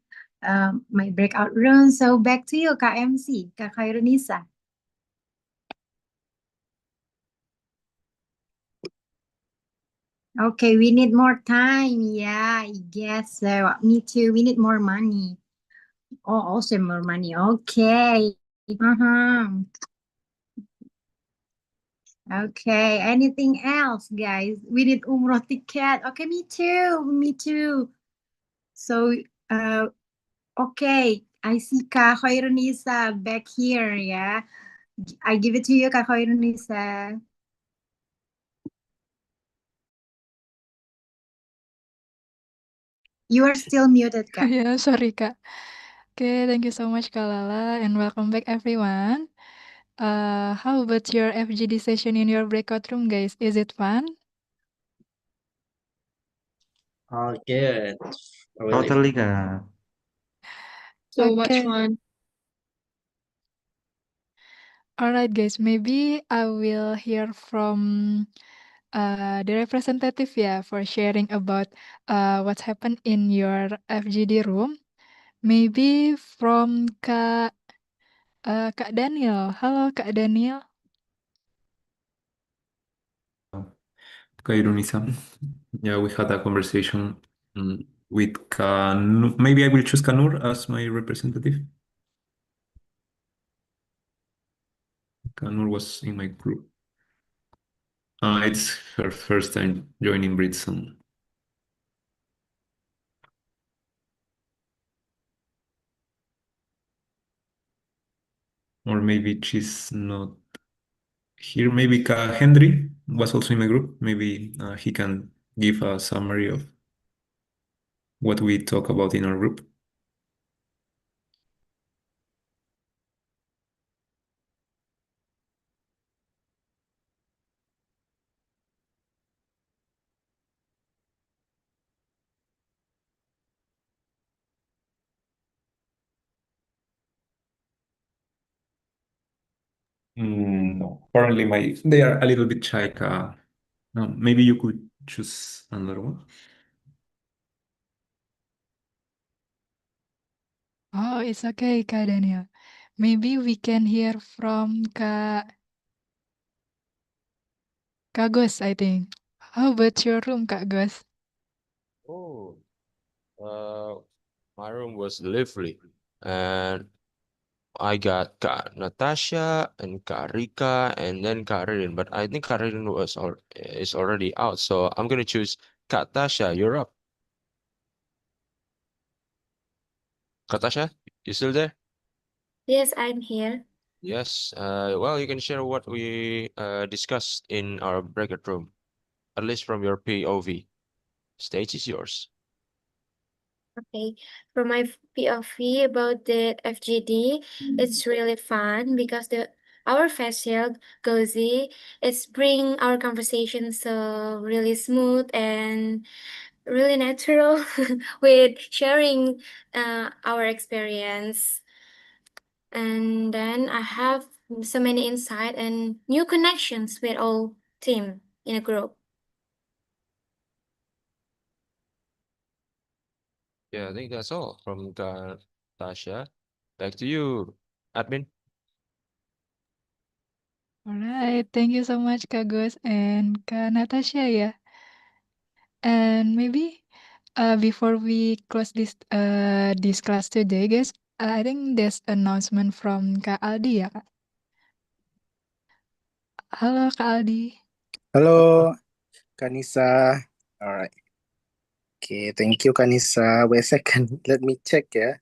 my breakout room. So back to you, KMC, Kak Khairunisa. Okay, we need more time. Yeah, I guess so. Me too. We need more money. Oh, also more money. Okay. Uh-huh. Okay. Anything else, guys? We need umroh ticket. Okay, me too. Me too. So, okay. I see Kak Khairunisa back here, yeah. I give it to you, Kak Khairunisa. You are still muted, Kak. Yeah, sorry, Kak. Okay, thank you so much, Kak Lala, and welcome back, everyone. How about your FGD session in your breakout room, guys? Is it fun? Good. Really. Totally, Kak. So much Okay. fun. All right, guys. Maybe I will hear from the representative, yeah, for sharing about what's happened in your FGD room. Maybe from Kak Daniel. Halo, Kak Daniel. Kak Irunisa. Yeah, we had a conversation with Kanur. Maybe I will choose Kanur as my representative. Kanur was in my group. It's her first time joining Britzone. Or maybe she's not here. Maybe Ka Henry was also in my group. Maybe he can give a summary of what we talk about in our group. No, currently they are a little bit shy. No, maybe you could choose another one. Oh, it's okay, Kak Daniel. Maybe we can hear from Kak Gus, I think. How about your room, Kak Gus? Oh, my room was lively, and I got Kak Natasha and Kak Rika and then Kak Ririn, but I think Kak Ririn is already out, so I'm gonna choose Kak Tasha. You're up. Kak Tasha, you still there? Yes, I'm here. Yes. Well, you can share what we discussed in our breakout room, at least from your POV. Stage is yours. Okay, from my POV about the FGD, it's really fun because our facial cozy, it's bring our conversation so really smooth and really natural with sharing our experience. And then I have so many insight and new connections with all team in a group. Yeah, I think that's all from Kak Tasha. Back to you, admin. All right, thank you so much, Kak Gus and Kak Natasha, ya. And maybe before we close this class today, guys, I think there's announcement from Kak Aldi, ya, Kak. Halo, Kak Aldi. Hello, Kanisa. All right. Okay, thank you, Kanisa. Wait a second. Let me check, yeah.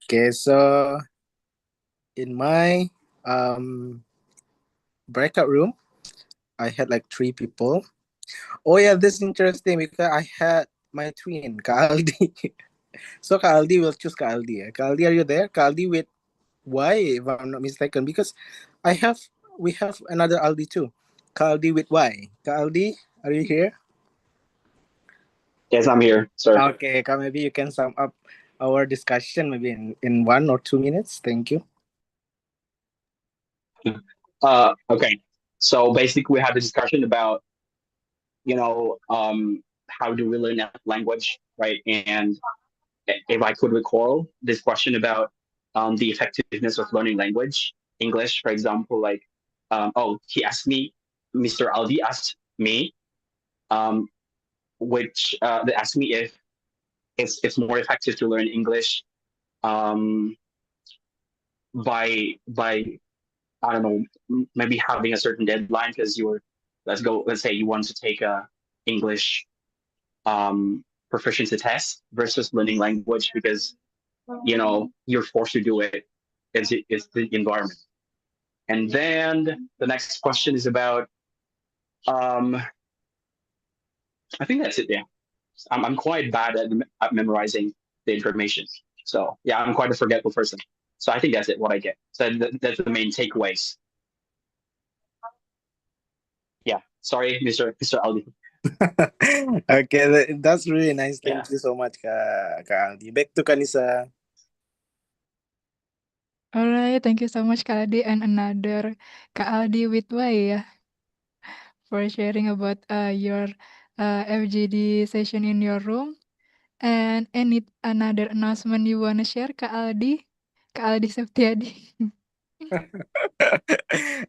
Okay, so in my breakout room, I had like 3 people. Oh yeah, this is interesting because I had my twin, Kaldi. So Kaldi will choose Kaldi. Yeah? Kaldi, are you there? Kaldi with Y, if I'm not mistaken, because we have another Aldi too. Kaldi with Y. Kaldi, are you here? Yes, I'm here, sir. Okay, maybe you can sum up our discussion maybe in 1 or 2 minutes. Thank you. Okay. So basically, we had a discussion about, how do we learn that language, right? And if I could recall this question about the effectiveness of learning language, English, for example, like, he asked me, Mr. Aldi asked me, um, which they asked me if it's more effective to learn English um, by I don't know, maybe having a certain deadline because let's say you want to take a English proficiency test versus learning language because you're forced to do it. It's the environment. And then the next question is about um, I think that's it. Yeah, I'm quite bad at memorizing the information. So yeah, I'm quite a forgetful person. So I think that's it. What I get. So that's the main takeaways. Yeah. Sorry, Mr. Aldi. Okay, that's really nice. Yeah. Thank you so much, Kak Aldi. Back to Kanisa. Alright, thank you so much Kak Aldi and another Kak Aldi with Y ya for sharing about your FGD session in your room. And any another announcement you wanna share Kak Aldi? Kak Aldi Septiadi.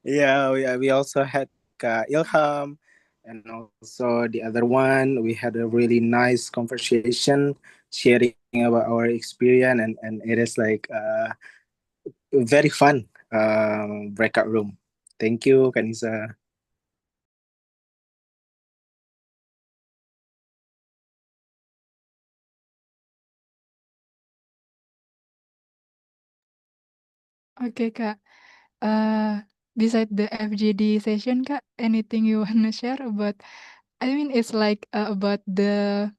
Yeah, we also had Kak Ilham, and also the other one. We had a really nice conversation, sharing about our experience, and it is like very fun breakout room. Thank you, Kanisa. Oke Kak, beside the FGD session Kak, anything you wanna share about I mean it's like about the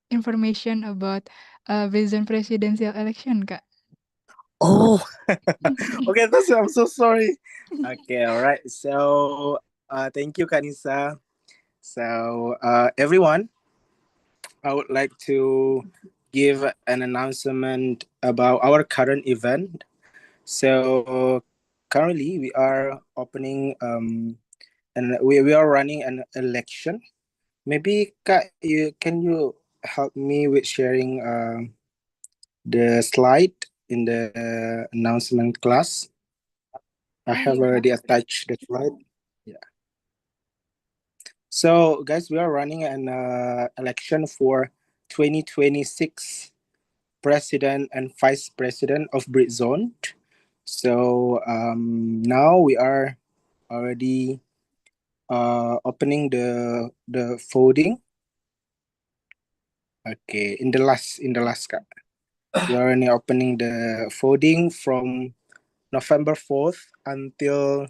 information about Brazilian presidential election Kak? Oh, okay. I'm so sorry. Okay, all right. So, thank you, Kanisa. So, everyone, I would like to give an announcement about our current event. So, currently, we are opening and we are running an election. Maybe can you help me with sharing the slide in the announcement class? I have already attached the slide. Yeah. So, guys, we are running an election for 2026 president and vice president of Britzone. So now we are already opening the voting. Okay, in the last cut, we are only opening the voting from November 4th until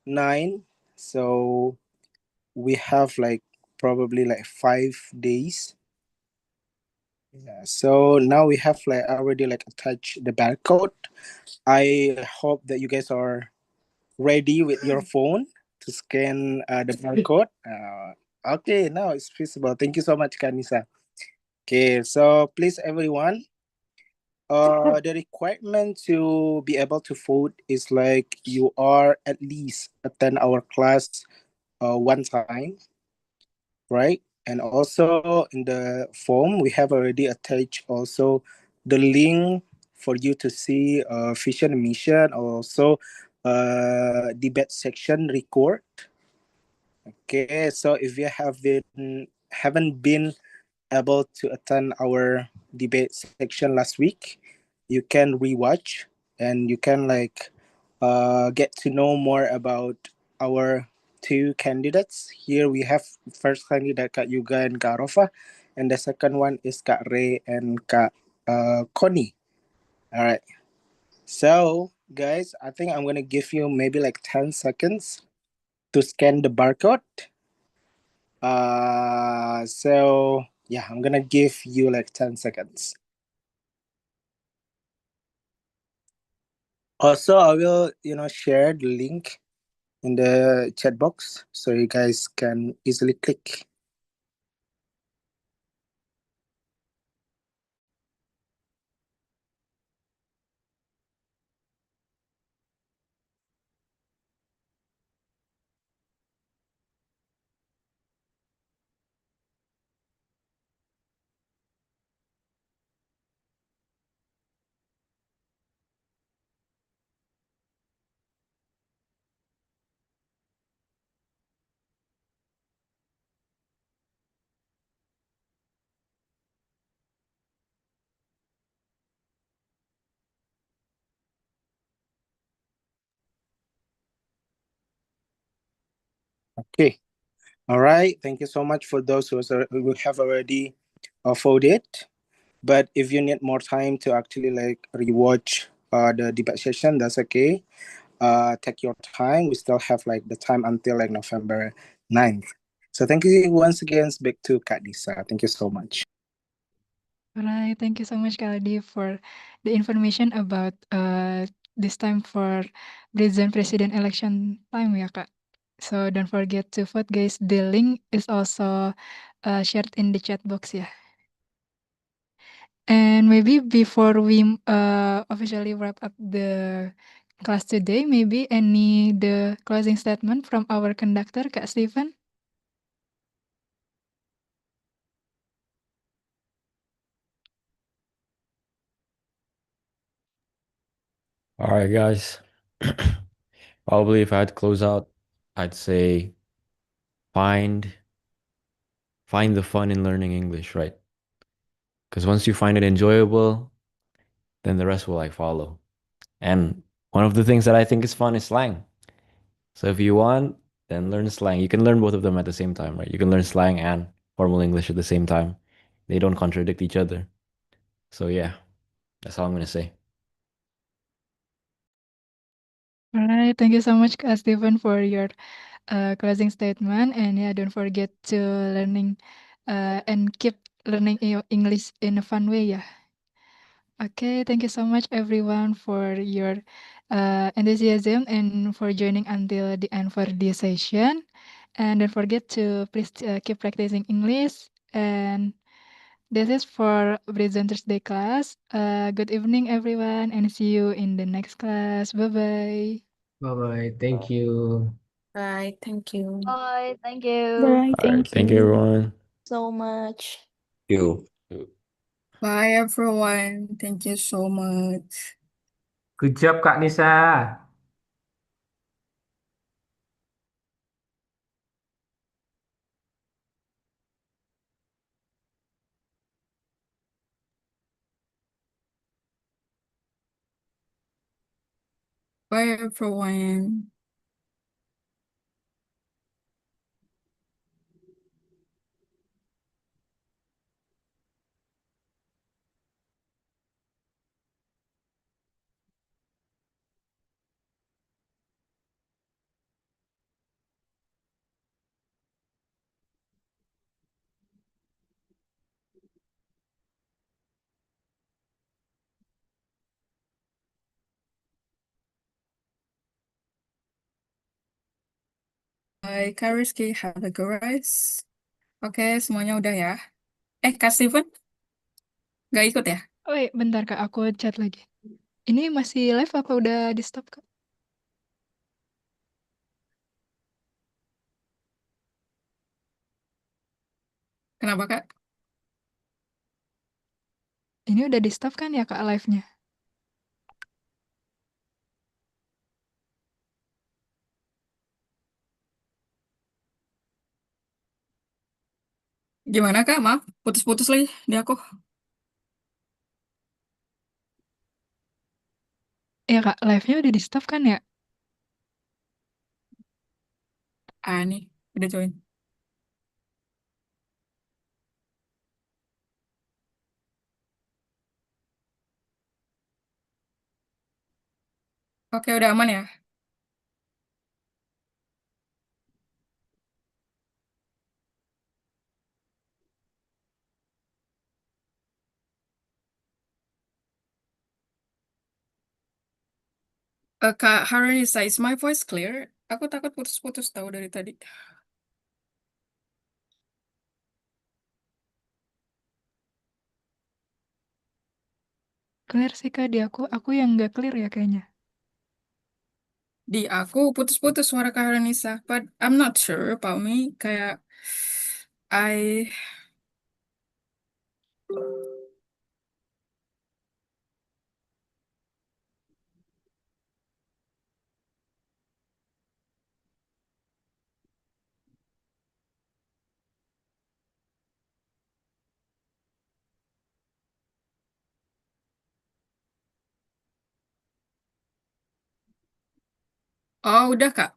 9. So we have like probably like 5 days. Yeah. So now we have like already like attached the barcode. I hope that you guys are ready with your phone to scan the barcode. Okay, now it's visible. Thank you so much, Kanisa. Okay, so please everyone, the requirement to be able to vote is like you are at least attend our class one time, right? And also in the form we have already attached also the link for you to see vision mission, also debate section record. Okay, so if you haven't been able to attend our debate section last week, you can rewatch and you can like get to know more about our two candidates. Here we have first candidate Kak Yuga and Kak Rofa, and the second one is Kak Ray and Kak Connie. All right. So guys, I think I'm gonna give you maybe like 10 seconds to scan the barcode. So yeah, I'm gonna give you like 10 seconds. Also, I will, share the link in the chat box so you guys can easily click. Okay. All right. Thank you so much for those who have already voted. But if you need more time to actually like rewatch the debate session, that's okay. Take your time. We still have like the time until like November 9th. So thank you once again. Back to Kak Disa. Thank you so much. Alright, thank you so much, Kak Aldi, for the information about this time for Britzone president election time ya, Kak. So don't forget to vote, guys. The link is also shared in the chat box ya. And maybe before we officially wrap up the class today, maybe the closing statement from our conductor, Kak Steven. All right, guys. Probably if I had to close out, I'd say find the fun in learning English, right? Because once you find it enjoyable, then the rest will like follow. And one of the things that I think is fun is slang. So if you want, then learn slang. You can learn both of them at the same time, right? You can learn slang and formal English at the same time. They don't contradict each other. So yeah, that's all I'm gonna say. Alright, thank you so much, Kak Steven, for your closing statement. And yeah, don't forget to learning and keep learning English in a fun way, yeah. Okay, thank you so much, everyone, for your enthusiasm and for joining until the end for this session. And don't forget to please keep practicing English. And this is for Present Thursday class. Good evening, everyone, and see you in the next class. Bye bye. Bye bye. Thank you. Bye. Thank you. Bye. Thank you. Bye, All right, thank thank you, you everyone. so much. You. Bye, everyone. Thank you so much. Good job, Kak Nisa. Bye, everyone. Bye, Kak Rizky. Have a good rest. Oke, semuanya udah ya. Kak Steven? Nggak ikut ya? Oh, bentar, Kak, aku chat lagi. Ini masih live apa udah di stop, Kak? Kenapa, Kak? Ini udah di stop kan ya, Kak, live-nya? Gimana, Kak? Maaf, putus-putus lagi di aku. Iya, Kak, live-nya udah di stop kan ya? Nih, udah join. Oke, udah aman ya? Kak Harinisa, is my voice clear? Aku takut putus-putus tahu dari tadi. Clear sih, Kak, di aku yang nggak clear ya kayaknya. Di aku putus-putus suara Kak Harinisa, but I'm not sure about me. Kayak I Oh, udah, Kak.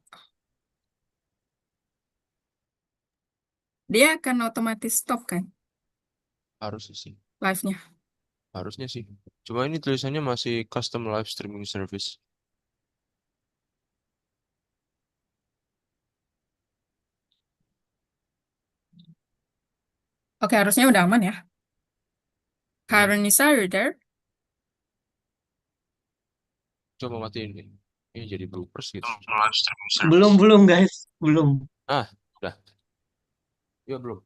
dia akan otomatis stop kan Harusnya sih. live-nya. Harusnya sih. Cuma ini tulisannya masih custom live streaming service. Oke, harusnya udah aman ya. Karenisa, are you there? Coba matiin nih. Ini jadi bloopers gitu. Belum guys, belum. Ah, udah. Ya belum.